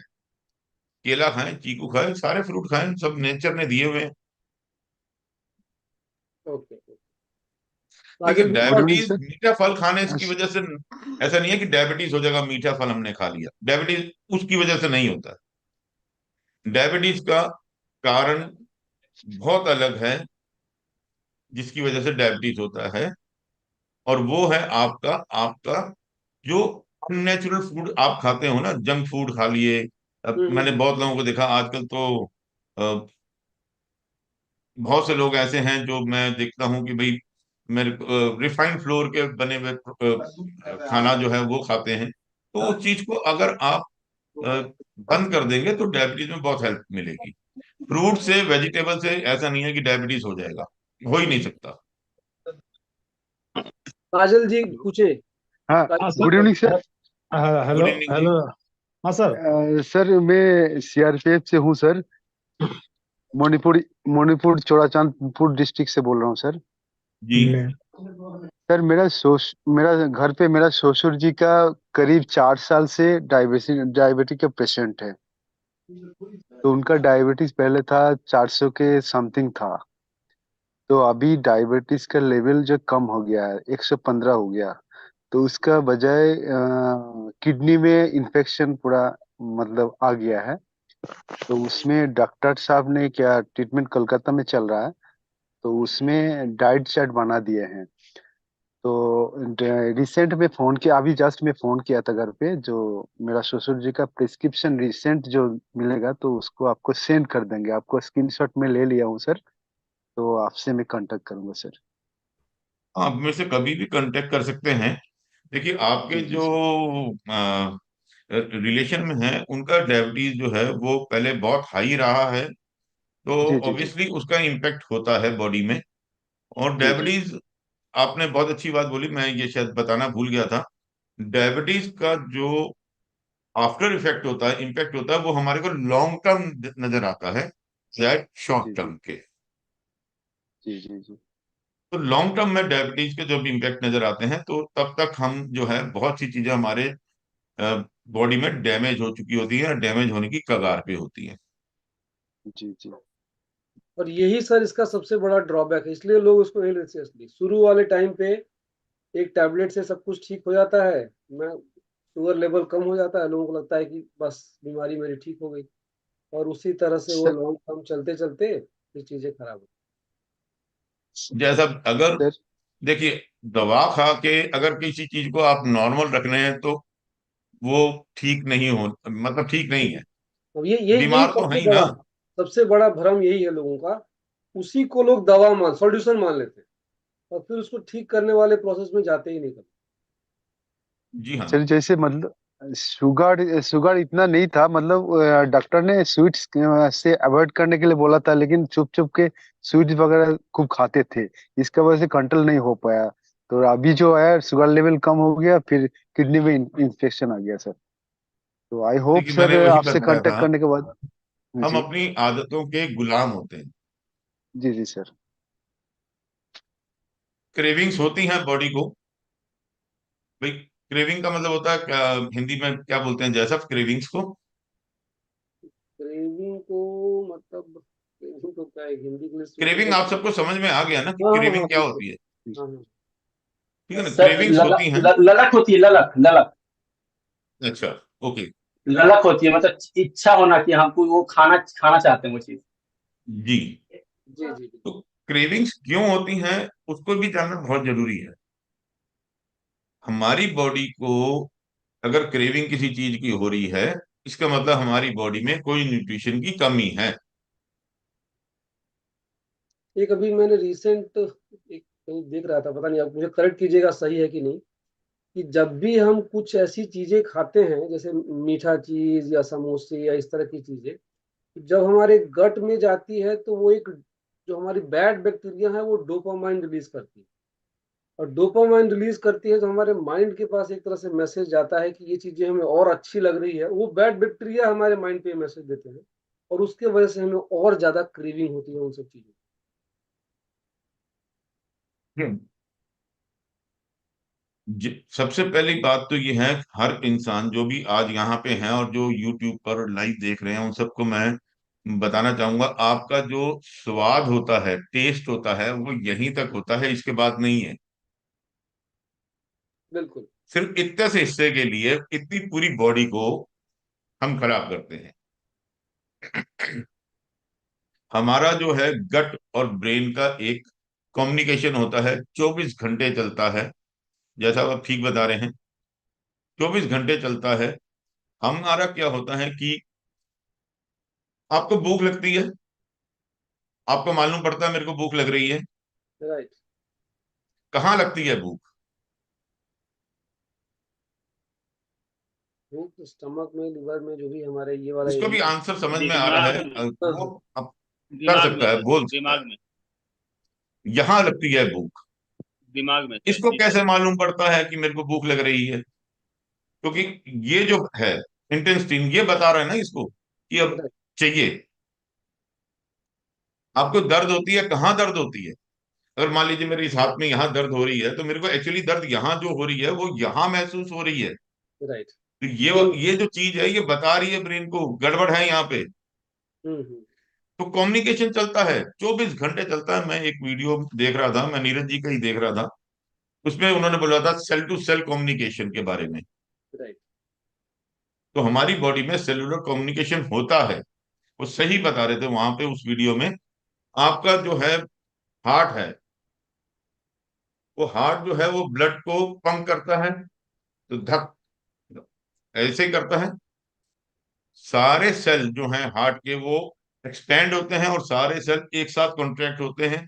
केला खाएं, चीकू खाएं, सारे फ्रूट खाएं, सब नेचर ने दिए हुए हैं। ओके। देखिए, काजल गुड विश्वास। Evening diabetes sir. मीठा फल खाने की अस- वजह से ऐसा नहीं है कि डायबिटीज हो जाएगा मीठा फल हमने खा लिया, डायबिटीज उसकी वजह से नहीं होता। डायबिटीज का कारण बहुत अलग है जिसकी वजह से डायबिटीज होता है, और वो है आपका आपका जो अननेचुरल फूड आप खाते हो ना, जंक फूड खा लिए। अब मैंने हम्म। बहुत लोगों को देखा आजकल तो अ, बहुत से लोग ऐसे हैं जो मैं देखता हूँ कि भाई मेरे रिफाइंड फ्लोर के बने हुए खाना जो है वो खाते हैं। तो उस चीज को अगर आप अ, बंद कर देंगे तो डायबिटीज में बहुत हेल्प मिलेगी। फ्रूट से, वेजिटेबल से ऐसा नहीं है कि डायबिटीज हो जाएगा, हो ही नहीं सकता। काजल जी पूछे। हाँ, हाँ Kajal good sir. Evening sir. Good hello evening जी। हेलो। हाँ सर। सर मैं सीआरपीएफ से हूँ सर। मणिपुर मणिपुर चोड़ाचांदपुर डिस्ट्रिक्ट से बोल रहा हूँ सर। जी सर मेरा घर पे मेरा ससुर जी का करीब 4 साल से डायबिटिक का पेशेंट है। तो उनका डायबिटीज पहले था 400 के समथिंग था। तो अभी डायबिटीज का लेवल जो कम हो गया है, 115 हो गया। तो उसका बजाय किडनी में इन्फेक्शन पूरा मतलब आ गया है। तो उसमें डॉक्टर साहब ने क्या ट्रीटमेंट कोलकाता में चल रहा है। तो उसमें डाइट चार्ट बना दिए हैं। तो रिसेंट में फोन किया, अभी जस्ट में फोन किया था घर पे। जो मेरा ससुर जी का प्रिस्क्रिप्शन रिसेंट जो मिलेगा तो उसको आपको सेंड कर देंगे। आपको स्क्रीनशॉट में ले लिया हूँ सर। तो आपसे मैं कांटेक्ट करूंगा सर। आप मेरे से कभी भी कांटेक्ट कर सकते हैं। देखिए, आपके जी जी जो सर। रिलेशन में है उनका डायबिटीज जो है वो पहले बहुत हाई रहा है, तो जी जी जी। ऑब्वियसली उसका इम्पेक्ट होता है बॉडी में। और जी जी। डायबिटीज, आपने बहुत अच्छी बात बोली, मैं ये शायद बताना भूल गया था डायबिटीज का जो आफ्टर इफेक्ट होता है, इम्पैक्ट होता है, वो हमारे को लॉन्ग टर्म नजर आता है, शायद जी शॉर्ट जी टर्म के। जी जी जी। तो लॉन्ग टर्म में डायबिटीज के जब इम्पैक्ट नजर आते हैं तो तब तक हम जो है बहुत सी चीजें हमारे बॉडी में डैमेज हो चुकी होती है, डैमेज होने की कगार पे होती है। जी जी। और यही सर इसका सबसे बड़ा ड्रॉबैक है, इसलिए लोग उसको नहीं लेते सीरियसली। शुरू वाले टाइम पे एक टैबलेट से सब कुछ ठीक हो जाता है, मैं शुगर लेवल कम हो जाता है, लोगों को लगता है कि बस बीमारी मेरी ठीक हो गई, और उसी तरह से वो सर लॉन्ग टर्म चलते चलते फिर चीजें खराब हो। जैसा अगर सर देखिए, दवा खा के अगर किसी चीज को आप नॉर्मल रख रहे हैं तो वो ठीक नहीं हो, मतलब ठीक नहीं है। अब ये यही बीमार तो है सबसे ही ना। बड़ा, सबसे बड़ा भ्रम यही है लोगों का। उसी को लोग दवा मान सॉल्यूशन मान लेते हैं, और फिर उसको ठीक करने वाले प्रोसेस में जाते ही नहीं कभी। जी हाँ। सर जैसे मतलब शुगर शुगर इतना नहीं था, मतलब डॉक्टर ने स्वीट्स से अवॉइड करने के लिए बोला था, लेकिन चुप चुप के स्वीट्स वगैरह खूब खाते थे। इसका वजह से कंट्रोल नहीं हो पाया। तो अभी जो है शुगर लेवल कम हो गया, फिर किडनी में इन्फेक्शन आ गया सर। तो आई होप देखिए, मैंने सर वही आपसे बताया कांटेक्ट था, करने के बाद। हम जी अपनी आदतों के गुलाम होते हैं। जी जी सर। क्रेविंग्स होती हैं बॉडी को। भाई, क्रेविंग का मतलब होता है क्या, हिंदी में क्या बोलते हैं जैसा क्रेविंग्स को? क्रेविंग को मतलब, क्रेविंग को क्या है हिंदी इंग्लिश में क्रेविंग तो। आप सबको समझ में आ गया ना कि हाँ हाँ हाँ क्रेविंग क्या बिल्कुल। होती है? हाँ हाँ। ठीक है ना, सर क्रेविंग्स होती हैं। ललक होती है, ललक ललक। अच्छा, ओके। ललक होती है मतलब इच्छा होना कि हमको वो खाना खाना चाहते हैं वो चीज। जी। जी जी तो क्रेविंग्स क्यों होती हैं उसको भी जानना बहुत जरूरी है। हमारी बॉडी को अगर क्रेविंग किसी चीज की हो रही है, इसका मतलब हमारी बॉडी में कोई न्यूट्रिशन की कमी है। एक अभी मैंने रिसेंट एक कहीं देख रहा था, पता नहीं, आप मुझे करेक्ट कीजिएगा सही है कि नहीं, कि जब भी हम कुछ ऐसी चीजें खाते हैं जैसे मीठा चीज या समोसे या इस तरह की चीजें, जब हमारे गट में जाती है तो वो एक, जो हमारी बैड बैक्टीरिया है वो डोपामाइन रिलीज करती है। और डोपामाइन रिलीज करती है तो हमारे माइंड के पास एक तरह से मैसेज जाता है कि ये चीजें हमें और अच्छी लग रही है, वो बैड बैक्टीरिया हमारे माइंड पे मैसेज देते हैं, और उसके वजह से हमें और ज्यादा क्रेविंग होती है उन सब चीजों हम्म। सबसे पहली बात तो ये है, हर इंसान जो भी आज यहाँ पे है और जो यूट्यूब पर लाइव देख रहे हैं, उन सबको मैं बताना चाहूंगा, आपका जो स्वाद होता है, टेस्ट होता है, वो यहीं तक होता है, इसके बाद नहीं है। की। बिल्कुल। सिर्फ इतने से हिस्से के लिए इतनी पूरी बॉडी को हम खराब करते हैं। हमारा जो है गट और ब्रेन का एक कम्युनिकेशन होता है, 24 घंटे चलता है। जैसा आप ठीक बता रहे हैं, 24 घंटे चलता है। हमारा क्या होता है कि आपको भूख लगती है, आपको मालूम पड़ता है मेरे को भूख लग रही है। राइट। कहाँ लगती है भूख? भूख स्टमक में, लिवर में, जो भी हमारे ये वाला इसको भी एरिया। आंसर समझ में आ रहा दिमाग है, में। हाँ वो हाँ। अब कर दिमाग में सकता है, सर, बोल सकता है। दिमाग में। यहाँ लगती है भूख। दिमाग में सर, इसको जी सर। कैसे मालूम पड़ता है कि मेरे को भूख लग रही है? क्योंकि ये जो है इंटेस्टाइन, ये बता रहा है ना इसको कि अब राइट। चाहिए। आपको दर्द होती है, कहाँ दर्द होती है? अगर मान लीजिए मेरे इस हाथ में यहाँ दर्द हो रही है, तो मेरे को एक्चुअली दर्द यहाँ जो हो रही है वो यहाँ महसूस हो रही है। राइट। तो पेन। ये जो चीज है, ये बता रही है ब्रेन को गड़बड़ है यहाँ पे। हम्म। तो कम्युनिकेशन चलता है, 24 घंटे चलता है। मैं एक वीडियो देख रहा था, मैं नीरज जी का ही देख रहा था, उसमें उन्होंने बोला था सेल टू सेल कम्युनिकेशन के बारे में। राइट। तो हमारी बॉडी में सेलुलर कम्युनिकेशन होता है, वो सही बता रहे थे वहां पे उस वीडियो में। आपका जो है हार्ट है, वो हार्ट जो है वो ब्लड को पंप करता है, तो धक ऐसे ही करता है। सारे सेल जो हैं हार्ट के, वो एक्सपेंड होते हैं और सारे सेल एक साथ कॉन्ट्रैक्ट होते हैं।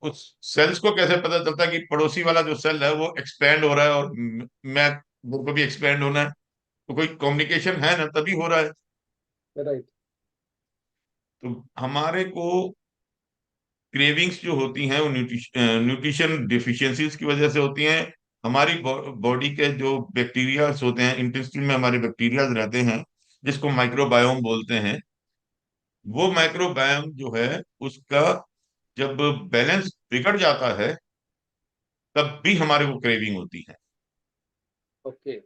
उस सेल्स को कैसे पता चलता है कि पड़ोसी वाला जो सेल है वो एक्सपेंड हो रहा है और मैं, मेरे को भी एक्सपेंड होना है? तो कोई कम्युनिकेशन है ना, तभी हो रहा है। राइट। तो हमारे को क्रेविंग्स जो होती हैं वो न्यूट्रिशन डिफिशियंसीज की वजह से होती हैं। हमारी बॉडी के जो बैक्टीरियाज होते हैं, इंटेस्टाइन में हमारे बैक्टीरियाज रहते हैं, जिसको माइक्रोबायोम बोलते हैं। वो माइक्रोबायोम जो है उसका जब बैलेंस बिगड़ जाता है, तब भी हमारे को क्रेविंग होती है। ओके,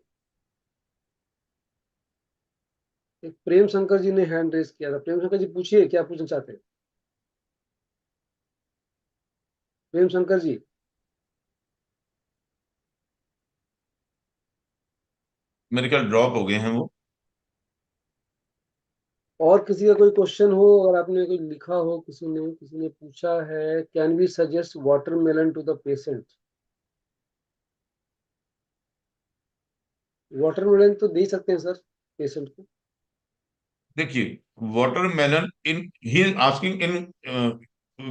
एक प्रेम शंकर जी ने हैंड रेस किया था। प्रेम शंकर जी पूछिए, क्या पूछना चाहते हैं? प्रेम शंकर जी। मेरे ख्याल ड्रॉप हो गए हैं वो। और किसी का कोई क्वेश्चन हो, अगर आपने कोई लिखा हो, किसी ने पूछा है, can we suggest watermelon to the patient? Watermelon तो दे सकते हैं सर पेशेंट को। देखिए, watermelon in he is asking in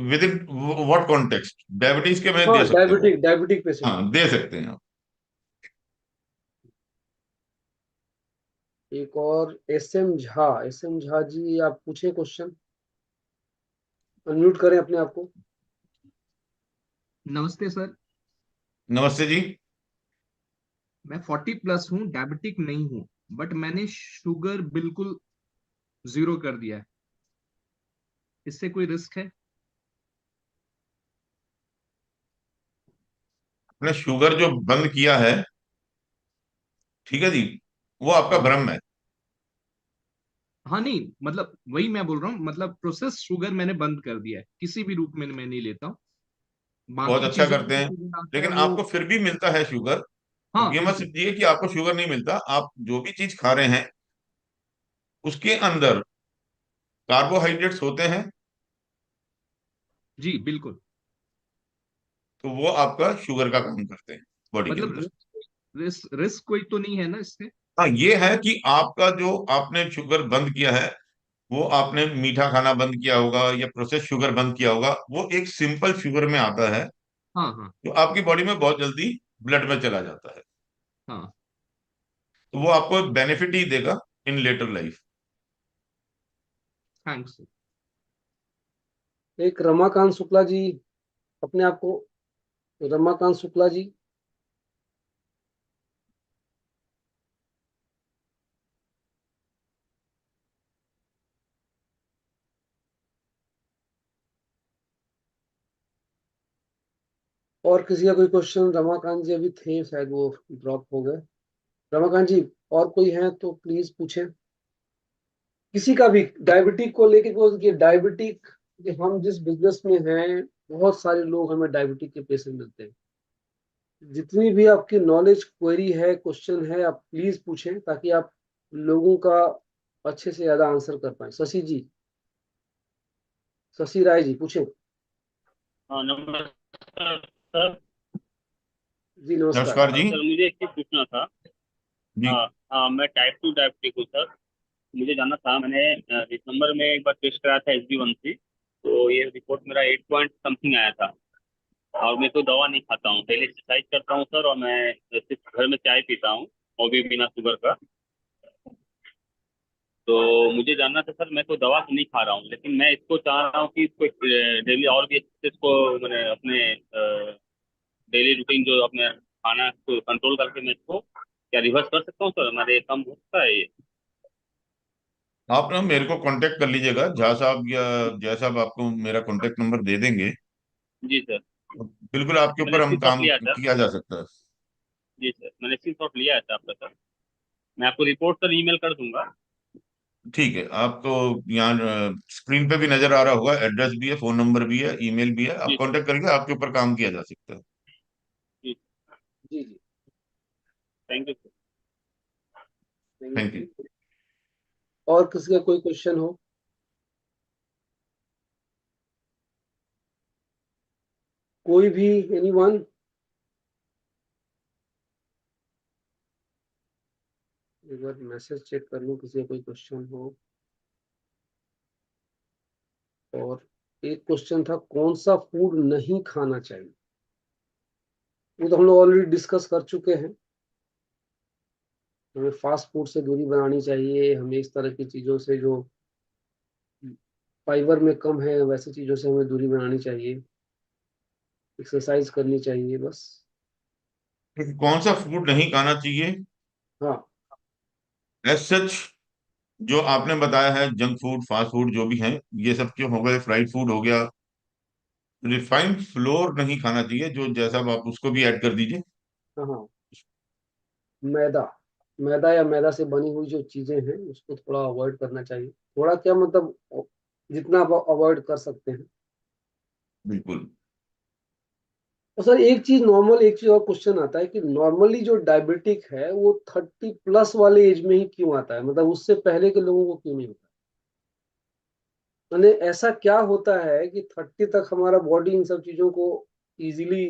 with in what context, diabetes के में हाँ, दे सकते हो। Diabetic patient. हाँ, दे सकते हैं आप। एक और एस एम झा जी, आप पूछे क्वेश्चन, अनम्यूट करें अपने आप को। नमस्ते सर। नमस्ते जी। मैं 40+ हूँ, डायबिटिक नहीं हूँ, बट मैंने शुगर बिल्कुल 0 कर दिया है। इससे कोई रिस्क है? आपने शुगर जो बंद किया है, ठीक है जी, वो आपका हाँ भ्रम है। हाँ, नहीं मतलब वही मैं बोल रहा हूँ, मतलब प्रोसेस शुगर मैंने बंद कर दिया है, किसी भी रूप में मैं नहीं लेता हूँ। बहुत बाकी अच्छा चीजों में करते जो हैं। शुगर आता है लेकिन वो। आपको फिर भी मिलता है शुगर। तो हाँ ये मत बिल्कुल। समझिए कि आपको शुगर नहीं मिलता। आप जो भी चीज खा रहे हैं उसके अंदर कार्बोहाइड्रेट्स होते हैं, जी बिल्कुल। तो वो आपका शुगर का काम करते हैं बॉडी के मतलब अंदर। रिस्क कोई तो नहीं है ना इससे? हाँ, ये है कि आपका जो आपने शुगर बंद किया है, वो आपने मीठा खाना बंद किया होगा या प्रोसेस शुगर बंद किया होगा, वो एक सिंपल शुगर में आता है, हाँ हाँ जो आपकी बॉडी में बहुत जल्दी ब्लड में चला जाता है। हाँ। तो वो आपको बेनिफिट ही देगा इन लेटर लाइफ। थैंक्स। एक रमाकांत शुक्ला जी, अपने आप को, रमाकांत शुक्ला जी। और किसी का कोई क्वेश्चन? रमाकांत जी अभी थे, शायद वो ड्रॉप हो गए। रमाकांत जी, और कोई है तो प्लीज पूछें, किसी का भी डायबिटिक को लेके। क्योंकि डायबिटिक, हम जिस बिजनेस में हैं, बहुत सारे लोग हमें डायबिटिक के पेशेंट मिलते हैं। जितनी भी आपकी नॉलेज क्वेरी है, क्वेश्चन है, आप प्लीज पूछें, ताकि आप लोगों का अच्छे से ज्यादा आंसर कर पाए। शशि जी, शशि राय जी, पूछें। हाँ नमस्कार सर। जी नमस्कार। नमस्कार जी। सर मुझे एक चीज पूछना था। जी। हाँ हाँ, मैं टाइप 2 डायबिटिक हूँ सर। मुझे जानना था, मैंने दिसंबर में एक बार टेस्ट कराया था HB1C, तो ये रिपोर्ट मेरा 8 पॉइंट समथिंग आया था। और मैं कोई दवा नहीं खाता हूँ, डेली एक्सरसाइज करता हूँ सर, और मैं सिर्फ घर में चाय पीता हूँ, वो भी बिना शुगर का। तो मुझे जानना था सर, मैं कोई दवा तो नहीं खा रहा हूँ, लेकिन मैं इसको चाह रहा हूँ कि इसको डेली और भी अच्छे से इसको मैंने अपने डेली रूटीन जो अपने खाना को कंट्रोल करके मैं इसको क्या रिवर्स कर सकता हूँ सर? हमारे कम हो सकता है ये? आप ना मेरे को कांटेक्ट कर लीजिएगा, झा साहब या जय साहब आपको मेरा कांटेक्ट नंबर दे देंगे। जी सर। बिल्कुल आपके मैंने ऊपर हम स्क्रीन शॉट काम लिया सर। किया जा सकता है। जी सर, मैंने स्क्रीन शॉट लिया है सर आपका सर। मैं आपको रिपोर्ट सर ईमेल कर दूंगा। ठीक है, आपको यहाँ स्क्रीन पे भी नजर आ रहा होगा, एड्रेस भी है, फोन नंबर भी है, ईमेल भी है, आप जी सर। कांटेक्ट करके आपके ऊपर काम किया जा सकता है। जी। जी जी, thank you sir. Thank thank you. You. और किसी का कोई क्वेश्चन हो? कोई भी, एनीवन? एक बार मैसेज चेक कर लूं, किसी का कोई क्वेश्चन हो। और एक क्वेश्चन था, कौन सा फूड नहीं खाना चाहिए? वो तो हम लोग ऑलरेडी डिस्कस कर चुके हैं। हमें फास्ट फूड से दूरी बनानी चाहिए, हमें इस तरह की चीजों से जो फाइबर में कम है, वैसी चीजों से हमें दूरी बनानी चाहिए। एक्सरसाइज करनी चाहिए, बस। कौन सा फूड नहीं खाना चाहिए? हाँ। एज सच जो आपने बताया है, जंक फूड, फास्ट फूड जो भी है, ये सब जो हो गए, फ्राइड फूड हो गया, रिफाइंड फ्लोर नहीं खाना चाहिए, जो जैसा आप उसको भी ऐड कर दीजिए। हाँ हाँ। मैदा, मैदा या मैदा से बनी हुई जो चीजें हैं उसको थोड़ा अवॉइड करना चाहिए। थोड़ा क्या मतलब, जितना आप अवॉइड कर सकते हैं। बिल्कुल। और सर एक चीज नॉर्मल, एक चीज और क्वेश्चन आता है कि नॉर्मली जो डायबिटिक है वो 30+ वाले एज में ही क्यों आता है, मतलब उससे पहले के लोगों को क्यों नहीं होता? मैंने ऐसा क्या होता है कि 30 तक हमारा बॉडी इन सब चीजों को इजीली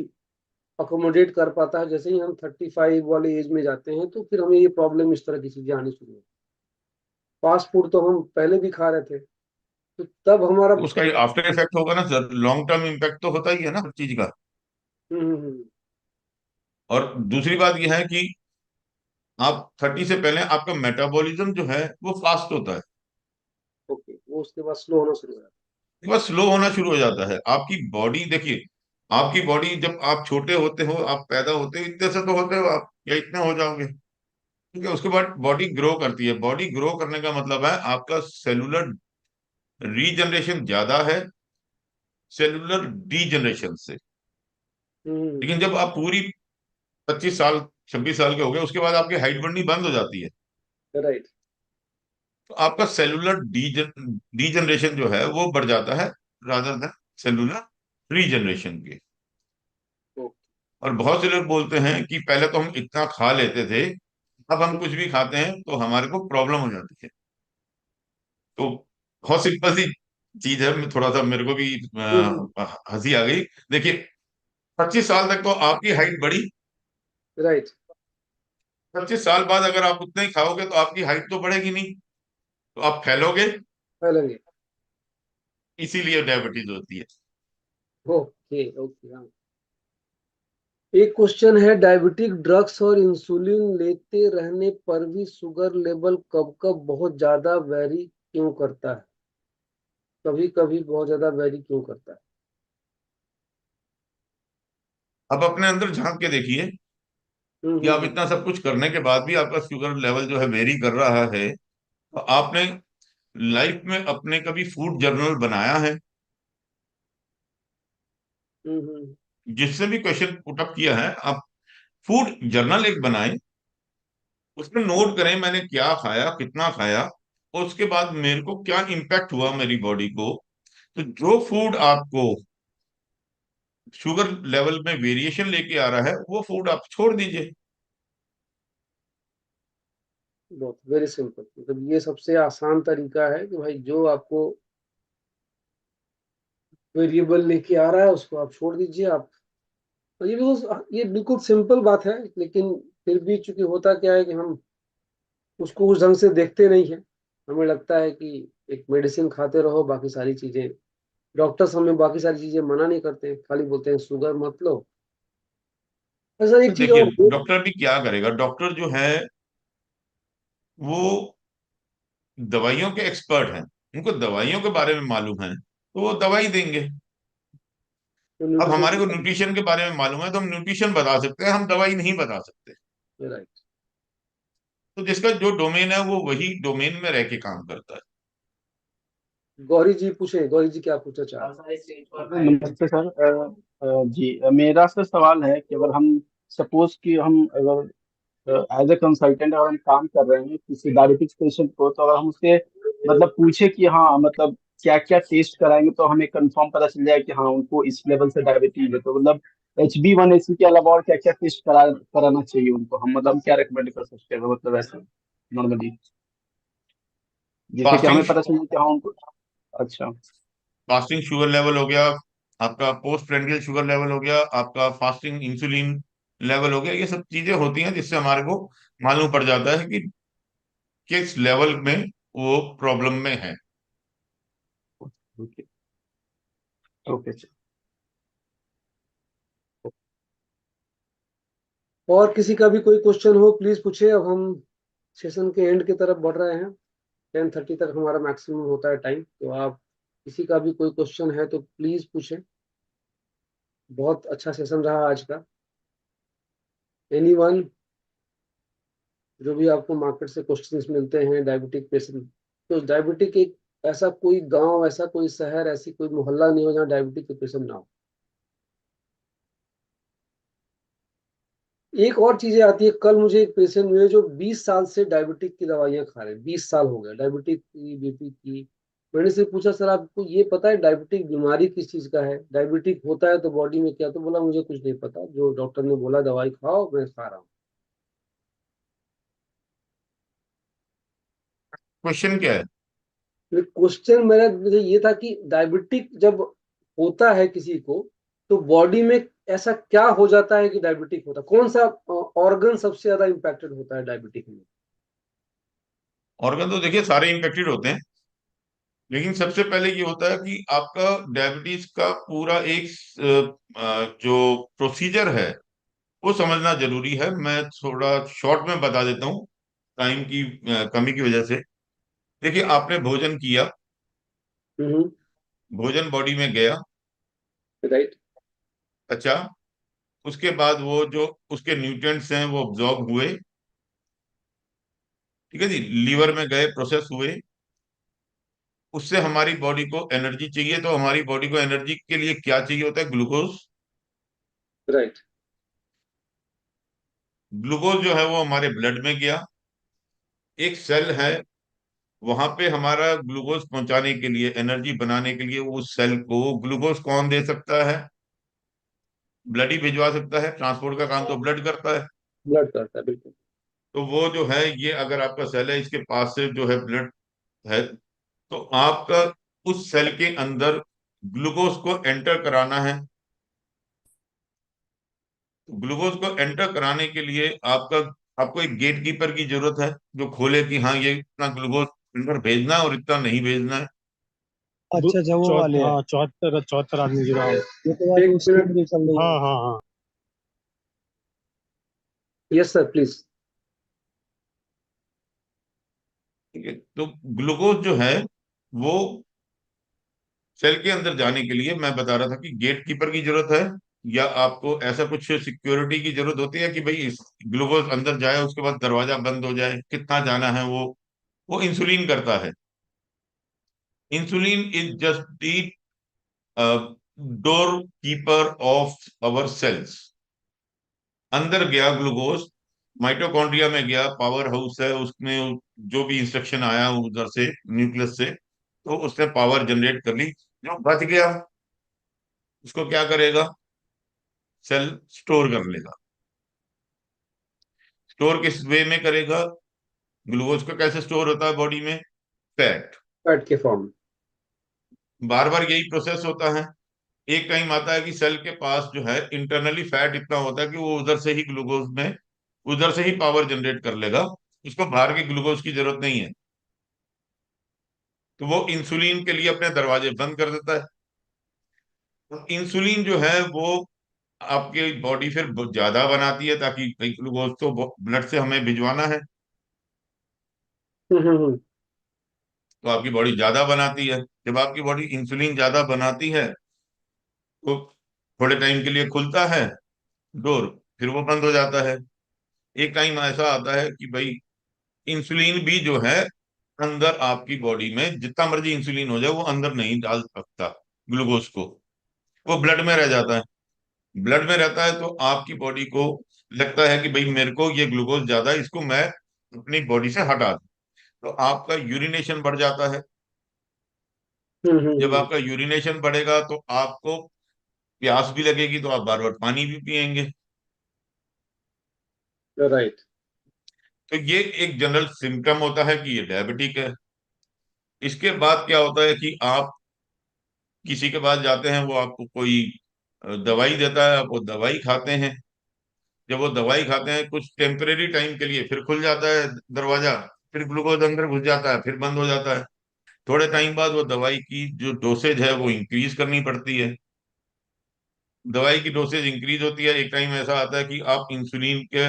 अकोमोडेट कर पाता है, जैसे ही हम 35 वाले एज में जाते हैं तो फिर हमें ये प्रॉब्लम, इस तरह की चीजें आनी शुरू होती। फास्ट फूड तो हम पहले भी खा रहे थे, तो तब हमारा तो उसका आफ्टर इफेक्ट होगा ना सर, लॉन्ग टर्म इम्पैक्ट तो होता ही है ना हर चीज का। हम्म। और दूसरी बात यह है कि आप 30 से पहले आपका मेटाबॉलिज्म जो है वो फास्ट होता है। ओके, वो उसके बाद स्लो होना शुरू हो जाता बस स्लो होना शुरू हो जाता है। आपकी बॉडी देखिए, आपकी बॉडी जब आप छोटे होते हो, आप पैदा होते हो इतने से तो होते हो आप, या इतने हो जाओगे, ठीक है। उसके बाद बॉडी ग्रो करती है। बॉडी ग्रो करने का मतलब है आपका सेलुलर रीजनरेशन ज्यादा है सेलुलर डीजनरेशन से। है। लेकिन जब आप पूरी 25 साल 26 साल के हो गए, उसके बाद आपकी हाइट बढ़नी बंद हो जाती है। राइट। तो आपका सेलुलर डीजनरेशन जो है वो बढ़ जाता है, रादर देन सेलुलर रीजनरेशन के। और बहुत से लोग बोलते हैं कि पहले तो हम इतना खा लेते थे, अब हम कुछ भी खाते हैं तो हमारे को प्रॉब्लम हो जाती है। तो बहुत सिंपल सी चीज है, मैं थोड़ा सा, मेरे को भी हंसी आ गई। देखिए, 25 साल तक तो आपकी हाइट बढ़ी, राइट। 25 साल बाद अगर आप उतना ही खाओगे तो आपकी हाइट तो बढ़ेगी नहीं, तो आप फैलोगे, फैलेंगे। इसीलिए डायबिटीज होती है। ओके ओके, हाँ। एक क्वेश्चन है, डायबिटिक ड्रग्स और इंसुलिन लेते रहने पर भी शुगर लेवल कब कब बहुत ज्यादा वेरी क्यों करता है? कभी कभी बहुत ज्यादा वेरी क्यों करता है? अब अपने अंदर झांक के देखिए कि आप हम्म। इतना सब कुछ करने के बाद भी आपका शुगर लेवल जो है वेरी कर रहा है। तो आपने लाइफ में अपने कभी फूड जर्नल बनाया है? हम्म। जिससे भी क्वेश्चन पुटअप किया है, आप फूड जर्नल एक बनाएं, उसमें नोट करें मैंने क्या खाया, कितना खाया, और उसके बाद मेरे को क्या इम्पैक्ट हुआ मेरी बॉडी को। तो जो फूड आपको शुगर लेवल में वेरिएशन लेके आ रहा है, वो फूड आप छोड़ दीजिए। बहुत वेरी सिंपल, मतलब ये सबसे आसान तरीका है कि भाई जो आपको वेरिएबल लेके आ रहा है उसको आप छोड़ दीजिए। आप, ये बिल्कुल सिंपल बात है, लेकिन फिर भी चूंकि होता क्या है कि हम उसको उस ढंग से देखते नहीं है। हमें लगता है कि एक मेडिसिन खाते रहो, बाकी सारी चीजें, डॉक्टर्स हमें बाकी सारी चीजें मना नहीं करते, खाली बोलते हैं शुगर मत लो। ऐसा तो एक चीज देखिए, और। डॉक्टर भी क्या करेगा? डॉक्टर जो है वो दवाइयों के एक्सपर्ट हैं, उनको दवाइयों के बारे में मालूम है, तो वो दवाई देंगे। अब हमारे को न्यूट्रिशन। न्यूट्रिशन के बारे में मालूम है तो हम न्यूट्रिशन बता सकते हैं, हम दवाई नहीं बता सकते। राइट। तो जिसका जो डोमेन है वो वही डोमेन में रह के काम करता है। गौरी जी पूछे, गौरी जी क्या पूछना चाह रहे हैं? नमस्ते सर। जी मेरा सर सवाल है कि अगर हम सपोज कि हम अगर एज ए कंसल्टेंट अगर हम काम कर रहे हैं किसी डायबिटिक्स पेशेंट को, तो अगर हम उससे मतलब पूछे कि हाँ मतलब क्या क्या टेस्ट कराएंगे तो हमें कंफर्म पता चल जाए कि हाँ उनको इस लेवल से डायबिटीज है, तो मतलब HB1AC के अलावा और क्या क्या टेस्ट कराना चाहिए उनको, हम मतलब क्या रिकमेंड कर सकते हैं मतलब ऐसे नॉर्मली, जिससे कि फास्टिंग हमें पता चल जाए कि हाँ उनको। अच्छा। फास्टिंग शुगर लेवल हो गया, आपका पोस्ट प्रेंडियल शुगर लेवल हो गया, आपका फास्टिंग इंसुलिन लेवल हो गया, ये सब चीजें होती हैं जिससे हमारे को मालूम पड़ जाता है कि किस लेवल में वो प्रॉब्लम में है। ओके। Okay sir. और किसी का भी कोई क्वेश्चन हो प्लीज पूछे। अब हम सेशन के एंड की तरफ बढ़ रहे हैं, 10:30 तक हमारा मैक्सिमम होता है टाइम, तो आप किसी का भी कोई क्वेश्चन है तो प्लीज पूछें। बहुत अच्छा सेशन रहा आज का। एनीवन? जो भी आपको मार्केट से क्वेश्चंस मिलते हैं डायबिटिक पेशेंट, तो डायबिटिक एक ऐसा कोई गांव, ऐसा कोई शहर, ऐसी कोई मोहल्ला नहीं हो जहाँ डायबिटिक के पेशेंट ना हो। एक और चीजें आती है, कल मुझे एक पेशेंट मिले जो 20 साल से डायबिटिक की दवाइयां खा रहे हैं, 20 साल हो गए डायबिटिक की, बीपी की। मैंने से पूछा सर आपको ये पता है डायबिटिक बीमारी किस चीज का है, डायबिटिक होता है तो बॉडी में क्या, तो बोला मुझे कुछ नहीं पता, जो डॉक्टर ने बोला दवाई खाओ मैं खा रहा हूँ। क्वेश्चन क्या है? क्वेश्चन मेरा मुझे ये था कि डायबिटिक जब होता है किसी को, तो बॉडी में ऐसा क्या हो जाता है कि डायबिटिक होता है, कौन सा ऑर्गन सबसे ज्यादा इम्पैक्टेड होता है डायबिटिक में? ऑर्गन तो देखिए सारे इंफेक्टेड होते हैं, लेकिन सबसे पहले ये होता है कि आपका डायबिटीज का पूरा एक जो प्रोसीजर है वो समझना जरूरी है। मैं थोड़ा शॉर्ट में बता देता हूँ टाइम की कमी की वजह से। देखिए, आपने भोजन किया, हम्म। भोजन बॉडी में गया, राइट। अच्छा, उसके बाद वो जो उसके न्यूट्रिएंट्स हैं वो ऑब्जॉर्ब हुए, ठीक है जी, लीवर में गए, प्रोसेस हुए, उससे हमारी बॉडी को एनर्जी चाहिए। तो हमारी बॉडी को एनर्जी के लिए क्या चाहिए होता है? ग्लूकोज। राइट। ग्लूकोज जो है वो हमारे ब्लड में गया, एक सेल है, वहां पे हमारा ग्लूकोज पहुंचाने के लिए, एनर्जी बनाने के लिए, उस सेल को ग्लूकोज कौन दे सकता है? ब्लड ही भिजवा सकता है, ट्रांसपोर्ट का काम तो ब्लड करता है। ब्लड करता है बिल्कुल। तो वो जो है, ये अगर आपका सेल है, इसके पास से जो है ब्लड है, तो आपका उस सेल के अंदर ग्लूकोज को एंटर कराना है। तो ग्लूकोज को एंटर कराने के लिए आपको एक गेट कीपर की जरूरत है, जो खोले कि हाँ ये इतना ग्लूकोज अंदर भेजना है और इतना नहीं भेजना है। अच्छा अच्छा, वो वाले हाँ, 74 आदमी जुड़ा है, ये तो बात एक वो स्क्रीन मिनट। पे चल रही है। हाँ हाँ हाँ। Yes sir please. ठीक है, तो ग्लूकोज जो है वो सेल के अंदर जाने के लिए मैं बता रहा था कि गेट कीपर की जरूरत है, या आपको ऐसा कुछ सिक्योरिटी की जरूरत होती है कि भाई इस ग्लूकोज अंदर जाए, उसके बाद दरवाजा बंद हो जाए, कितना जाना है वो इंसुलिन करता है। Insulin is just the door keeper of our cells. अंदर गया ग्लूकोज, माइटोकॉन्ड्रिया में गया, पावर हाउस है उसमें, जो भी इंस्ट्रक्शन आया उधर से, न्यूक्लियस से, तो उसने पावर जनरेट कर ली। जो बच गया उसको क्या करेगा? सेल स्टोर कर लेगा। स्टोर किस वे में करेगा? ग्लूकोज का कैसे स्टोर होता है बॉडी में? फैट। फैट के फॉर्म। बार बार यही प्रोसेस होता है। एक टाइम आता है कि सेल के पास जो है इंटरनली फैट इतना होता है कि वो उधर से ही ग्लूकोज में, उधर से ही पावर जनरेट कर लेगा, उसको बाहर के ग्लूकोज की जरूरत नहीं है। तो वो इंसुलिन के लिए अपने दरवाजे बंद कर देता है। तो इंसुलिन जो है वो आपकी बॉडी फिर बहुत ज्यादा बनाती है, ताकि भाई ग्लूकोज तो ब्लड से हमें भिजवाना है, हम्म। तो आपकी बॉडी ज्यादा बनाती है। जब आपकी बॉडी इंसुलिन ज्यादा बनाती है तो थोड़े टाइम के लिए खुलता है डोर, फिर वो बंद हो जाता है। एक टाइम ऐसा आता है कि भाई इंसुलिन भी जो है अंदर आपकी बॉडी में, जितना मर्जी इंसुलिन हो जाए, वो अंदर नहीं डाल सकता ग्लूकोज को, वो ब्लड में रह जाता है। ब्लड में रहता है तो आपकी बॉडी को लगता है कि भाई मेरे को ये ग्लूकोज ज्यादा है, इसको मैं अपनी बॉडी से हटा दूं। तो आपका यूरिनेशन बढ़ जाता है। जब हम्म। आपका यूरिनेशन बढ़ेगा तो आपको प्यास भी लगेगी, तो आप बार बार पानी भी पिएंगे। राइट। तो ये एक जनरल सिम्टम होता है कि ये डायबिटिक है। इसके बाद क्या होता है कि आप किसी के पास जाते हैं, वो आपको कोई दवाई देता है, आप वो दवाई खाते हैं। जब वो दवाई खाते हैं कुछ टेम्परेरी टाइम के लिए, फिर खुल जाता है दरवाजा, फिर ग्लूकोज अंदर घुस जाता है, फिर बंद हो जाता है। थोड़े टाइम बाद वो दवाई की जो डोसेज है वो इंक्रीज करनी पड़ती है। दवाई की डोसेज इंक्रीज होती है, एक टाइम ऐसा आता है कि आप इंसुलिन के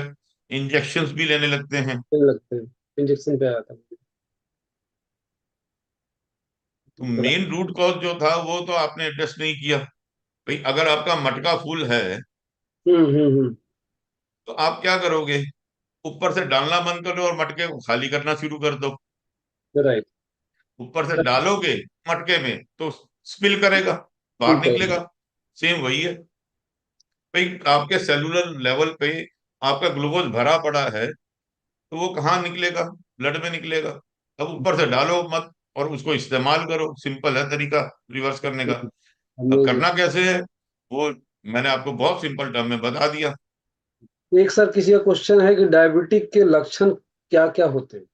इंजेक्शंस भी लेने लगते हैं। दिन लगते हैं, इंजेक्शन पे आता है। तो मेन रूट कॉज जो था वो तो आपने एड्रेस नहीं किया। भाई अगर आपका मटका फुल है हम्म। तो आप क्या करोगे, ऊपर से डालना बंद कर लो और मटके को खाली करना शुरू कर दो। राइट। ऊपर से डालोगे मटके में तो स्पिल करेगा, बाहर निकलेगा। सेम वही है भाई, आपके सेलुलर लेवल पे आपका ग्लूकोज भरा पड़ा है तो वो कहाँ निकलेगा, ब्लड में निकलेगा। अब ऊपर से डालो मत और उसको इस्तेमाल करो, सिंपल है तरीका रिवर्स करने का। अब अमेजिंग। करना कैसे है वो मैंने आपको बहुत सिंपल टर्म में बता दिया। एक सर किसी का क्वेश्चन है कि डायबिटिक के लक्षण क्या क्या होते हैं?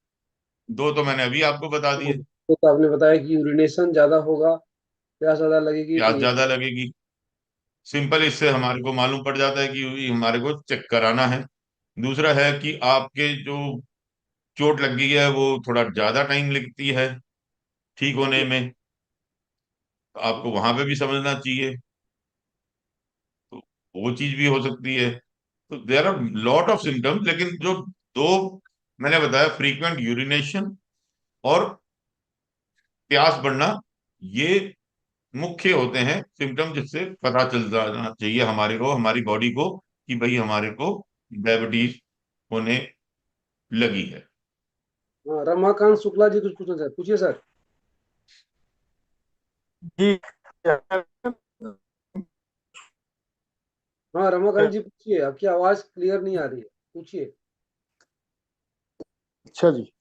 दो तो मैंने अभी आपको बता दिए। तो आपने बताया कि यूरिनेशन ज्यादा होगा, प्यास ज्यादा लगेगी, तो प्यास ये ज्यादा लगेगी, सिंपल, इससे हमारे को मालूम पड़ जाता है कि हमारे को चेक कराना है। दूसरा है कि आपके जो चोट लग गई है वो थोड़ा ज्यादा टाइम लगती है ठीक होने में, तो आपको वहां पे भी समझना चाहिए, तो वो चीज भी हो सकती है। तो there are lot of symptoms, लेकिन जो दो मैंने बताया, फ्रीक्वेंट यूरिनेशन और प्यास बढ़ना, ये मुख्य होते हैं सिम्टम जिससे पता चल जाना चाहिए हमारे को, हमारी बॉडी को, कि भाई हमारे को डायबिटीज होने लगी है। हाँ, रमाकांत शुक्ला जी कुछ पूछना चाहते, पूछिए सर। जी। हाँ रमाकांत जी पूछिए, आपकी आवाज क्लियर नहीं आ रही है, पूछिए। अच्छा जी।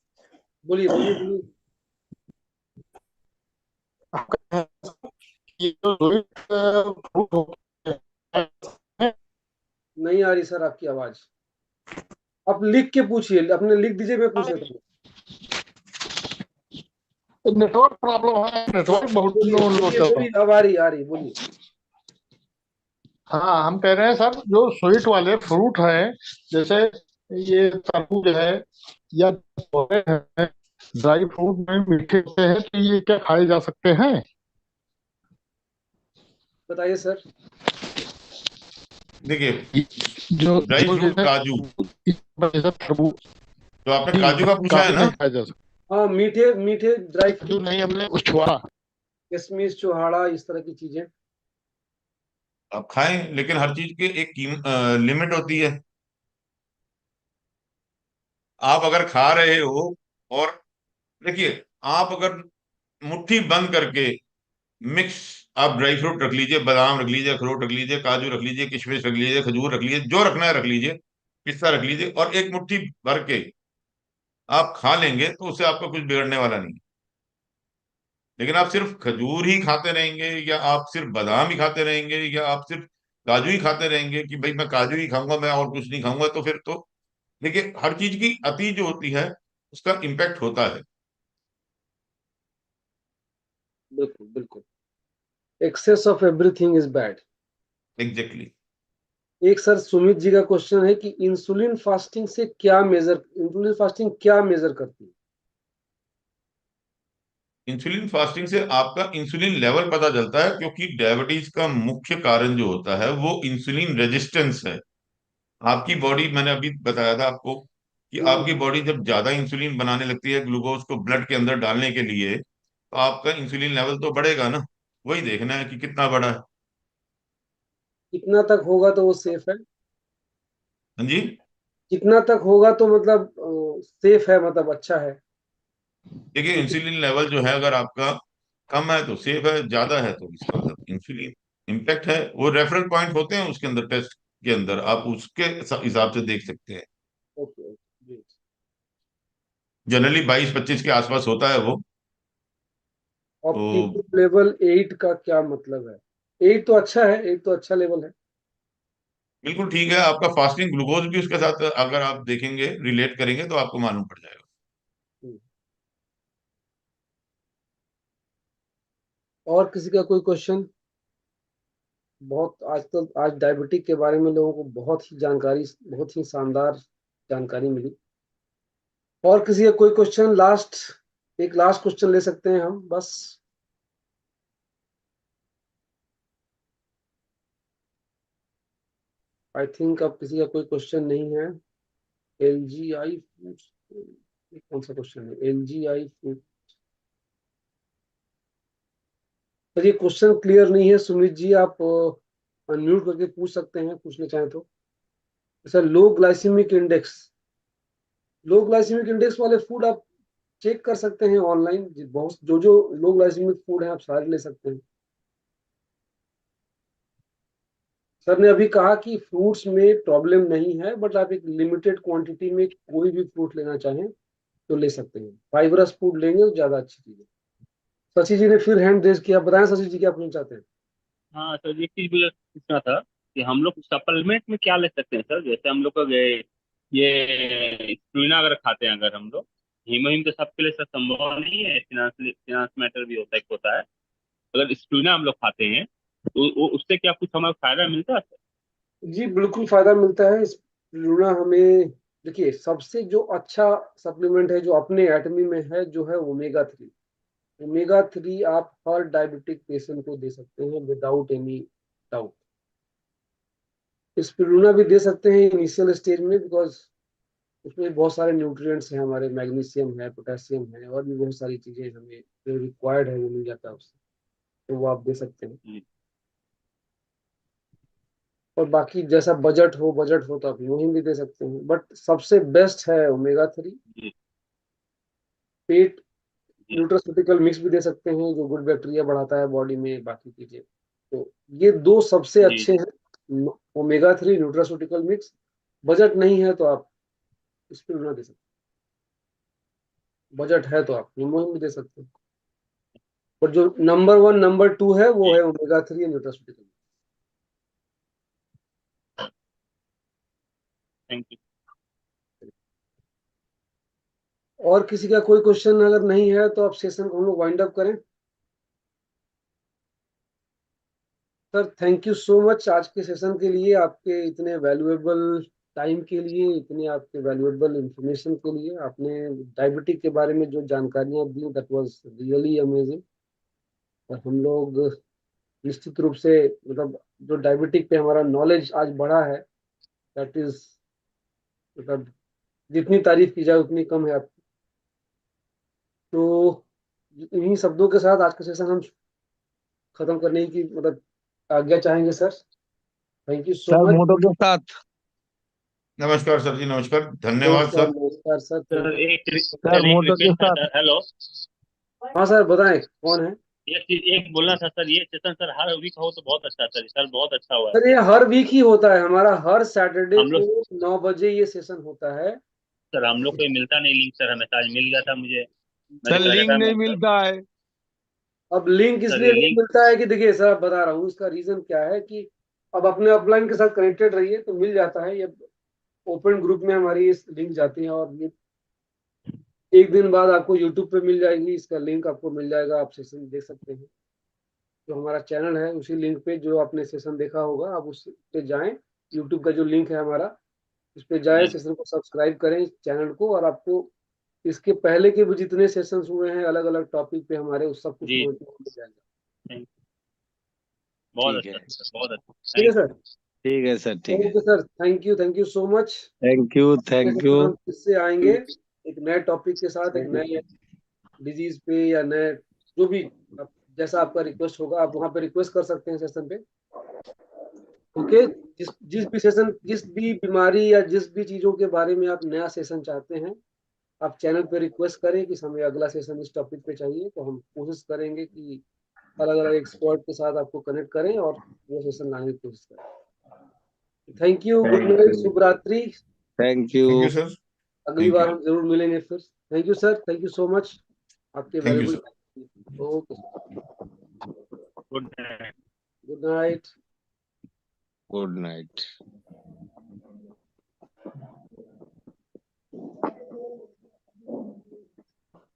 बोलिए बोलिए बोलिए। ये जो फ्रूट होते हैं, नहीं आ रही सर आपकी आवाज। आप लिख के पूछिए, अपने लिख दीजिए, मैं पूछ लेता हूँ। नेटवर्क प्रॉब्लम है, नेटवर्क बहुत बोलिए लो लो बोलिए चल रहा है। बोलिए, अब आ रही बोलिए। हाँ, हम कह रहे हैं सर, जो स्वीट वाले फ्रूट हैं, जैसे ये तरबूज है या हैं, ड्राई फ्रूट में मीठे होते हैं, तो ये क्या खाए जा सकते हैं? बताइए सर। देखिए, जो ड्राई जो फ्रूट काजू, जैसे तरबूज, तो आपने जी, काजू का पूछा है काजू ना। नहीं खाया जा सकता। हाँ, मीठे मीठे ड्राई काजू फ्रूट, नहीं, हमने उस छुआ। किशमिश, चुहाड़ा, इस तरह की चीजें। आप खाएं, लेकिन हर चीज की एक लिमिट होती है। आप अगर खा रहे हो और देखिए, आप अगर मुट्ठी बंद करके मिक्स, आप ड्राई फ्रूट रख लीजिए, बादाम रख लीजिए, अखरोट रख लीजिए, काजू रख लीजिए, किशमिश रख लीजिए, खजूर रख लीजिए, जो रखना है रख लीजिए, पिस्ता रख लीजिए, और एक मुट्ठी भर के आप खा लेंगे तो उससे आपका कुछ बिगड़ने वाला नहीं। लेकिन आप सिर्फ खजूर ही खाते रहेंगे, या आप सिर्फ बादाम ही खाते रहेंगे, या आप सिर्फ काजू ही खाते रहेंगे कि भाई मैं काजू ही खाऊंगा, मैं और कुछ नहीं खाऊंगा, तो फिर तो देखिए, हर चीज की अति जो होती है उसका इम्पैक्ट होता है। बिल्कुल बिल्कुल। Excess of everything is bad. Exactly. एक सर सुमित जी का क्वेश्चन है कि इंसुलिन फास्टिंग से क्या मेजर, इंसुलिन फास्टिंग क्या मेजर करती है? इंसुलिन फास्टिंग से आपका इंसुलिन लेवल पता चलता है, क्योंकि डायबिटीज का मुख्य कारण जो होता है वो इंसुलिन रेजिस्टेंस है। आपकी बॉडी, मैंने अभी बताया था आपको कि आपकी बॉडी जब ज्यादा इंसुलिन बनाने लगती है ग्लूकोज को ब्लड के अंदर डालने के लिए, तो आपका इंसुलिन लेवल तो बढ़ेगा ना। वही देखना है कि कितना बढ़ा है। कितना तक होगा तो वो सेफ है? हाँ जी। कितना तक होगा तो मतलब सेफ है, मतलब अच्छा है? देखिए, इंसुलिन लेवल जो है अगर आपका कम है तो सेफ है, ज्यादा है तो इसका मतलब इंसुलिन इम्पैक्ट है। वो रेफरेंस पॉइंट होते हैं उसके अंदर, टेस्ट के अंदर आप उसके हिसाब से देख सकते हैं। Okay okay. जनरली 22-25 के आसपास होता है वो। तो ऑप्टिमम लेवल 8 का क्या मतलब है? 8 तो अच्छा है, 8 तो अच्छा लेवल है। बिल्कुल ठीक है, आपका फास्टिंग ग्लूकोज भी उसके साथ अगर आप देखेंगे, रिलेट करेंगे, तो आपको मालूम पड़ जाएगा। हम्म। और किसी का कोई क्वेश्चन? बहुत आज तो, आज डायबिटिक के बारे में लोगों को बहुत ही जानकारी, बहुत ही शानदार जानकारी मिली। और किसी का कोई क्वेश्चन? लास्ट, एक लास्ट क्वेश्चन ले सकते हैं हम बस। आई थिंक अब किसी का कोई क्वेश्चन नहीं है। LGI फूड, कौन सा क्वेश्चन है? LGI फूड, पर ये क्वेश्चन क्लियर नहीं है। सुमित जी आप अनम्यूट करके पूछ सकते हैं, पूछना चाहें तो। सर लो ग्लाइसेमिक इंडेक्स वाले फूड आप चेक कर सकते हैं ऑनलाइन, बहुत जो लो ग्लाइसेमिक फूड है आप सारे ले सकते हैं। सर ने अभी कहा कि फ्रूट्स में प्रॉब्लम नहीं है, बट आप एक लिमिटेड क्वांटिटी में कोई भी फ्रूट लेना चाहें तो ले सकते हैं। फाइबरस फूड लेंगे तो ज्यादा अच्छी चीज है। शशि जी ने फिर हैंड रेज किया, बताएं शशि जी क्या पूछना चाहते हैं। हाँ सर, एक चीज मुझे पूछना था कि हम लोग सप्लीमेंट में क्या ले सकते हैं सर? जैसे हम लोग का ये स्प्रूना अगर खाते हैं, अगर हम लोग हीमोहिम तो सबके लिए सर संभव नहीं है, फिनांस मैटर भी होता है। अगर स्प्रूना हम लोग खाते हैं तो उससे क्या कुछ हमें फायदा मिलता है सर? जी बिल्कुल फायदा मिलता है इस लूना हमें। देखिए सबसे जो अच्छा सप्लीमेंट है जो अपने एटमी में है, जो है ओमेगा 3। ओमेगा 3 आप हर डायबिटिक पेशेंट को दे सकते हैं विदाउट एनी डाउट। स्पिरुलिना भी दे सकते हैं इनिशियल स्टेज में, बिकॉज उसमें बहुत सारे न्यूट्रिएंट्स हैं हमारे, मैग्नीशियम है, पोटेशियम है, और भी बहुत सारी चीजें हमें जो रिक्वायर्ड है वो मिल जाता है उससे, तो वो आप दे सकते हैं। और बाकी जैसा बजट हो तो आप यूं भी दे सकते हैं, बट सबसे बेस्ट है ओमेगा 3। पेट न्यूट्रास्यूटिकल मिक्स भी दे सकते हैं जो गुड बैक्टीरिया बढ़ाता है बॉडी में, बाकी चीजें। तो ये दो सबसे अच्छे हैं, ओमेगा 3 न्यूट्रास्यूटिकल मिक्स। बजट नहीं है तो आप स्पिरुलिना दे सकते हैं, बजट है तो आप हीमोहिम भी दे सकते हैं, पर जो नंबर 1 नंबर 2 है वो है ओमेगा 3 न्यूट्रास्यूटिकल। Thank you. और किसी का कोई क्वेश्चन अगर नहीं है तो आप सेशन को हम लोग वाइंड अप करें। Sir thank you so much आज के सेशन के लिए, आपके इतने वैल्यूएबल टाइम के लिए, इतने आपके वैल्यूएबल इंफॉर्मेशन के लिए। आपने डायबिटिक के बारे में जो जानकारियां दी दैट वाज रियली अमेजिंग। और हम लोग निश्चित रूप से मतलब जो डायबिटिक पे हमारा नॉलेज आज बढ़ा है, दैट इज मतलब जितनी तारीफ की जाए उतनी कम है आपकी। तो इन्हीं शब्दों के साथ आज का सेशन हम खत्म करने की मतलब आज्ञा चाहेंगे sir. Thank you so sir much. Motto के साथ नमस्कार सर जी, नमस्कार, धन्यवाद नमस्कार सर। नमस्कार सर, सर थैंक सर एक मोटो के रिक्वेस्ट था साथ। सर। Hello, you. हाँ सर बताएं कौन है। एक बोलना था सर, ये सेशन सर हर वीक हो तो बहुत अच्छा सर, बहुत अच्छा हुआ है सर ये हर वीक ही होता है हमारा, हर सैटरडे हम को लोग। 9 बजे ये सेशन होता है। सर हम लोग को ये मिलता नहीं लिंक सर, हमें आज मिल गया था मुझे, मैं सर रिक्वेस्ट लिंक करता नहीं हूँ सर। मिलता है। अब लिंक सर इसलिए ये नहीं लिंक। मिलता है कि देखिए सर आप बता रहा हूँ इसका रीजन क्या है कि अब अपने अपलाइन के साथ कनेक्टेड रहिए तो मिल जाता है। ये ओपन ग्रुप में हमारी इस लिंक जाती है, और ये एक दिन बाद आपको यूट्यूब पे मिल जाएगी, इसका लिंक आपको मिल जाएगा, आप सेशन देख सकते हैं। जो हमारा चैनल है उसी लिंक पे जो आपने सेशन देखा होगा आप उस पे जाएं, यूट्यूब का जो लिंक है हमारा उस पे जाएं, सेशन को सब्सक्राइब करें चैनल को, और आपको इसके पहले के भी जितने सेशंस हुए हैं अलग अलग टॉपिक पे हमारे, उस सब कुछ जी मिल जाएगा। बहुत ठीक है, अच्छा सर, बहुत अच्छा, ठीक है थैंक यू। सर। ठीक है सर, ठीक है। Okay sir, thank you so much. Thank you, thank you. हम फिर से आएंगे एक नए टॉपिक के साथ, एक नए डिजीज पे या नए जो भी जैसा आपका रिक्वेस्ट होगा आप वहाँ पे रिक्वेस्ट कर सकते हैं सेशन पे। ओके, जिस जिस भी सेशन, जिस भी बीमारी या जिस भी चीजों के बारे में आप नया सेशन चाहते हैं, आप चैनल पे रिक्वेस्ट करें कि हमें अगला सेशन इस टॉपिक पे चाहिए, तो हम कोशिश करेंगे कि अलग अलग एक्सपर्ट के साथ आपको कनेक्ट करें और वो सेशन लाने की कोशिश करें। Thank you, good thank night, you, शुभ रात्रि। Thank you. Thank you sir. अगली थैंक बार यू। हम जरूर मिलेंगे फिर। Thank you sir, thank you so much आपके thank you valuable. Sir. Okay, good night. Good night. Good night.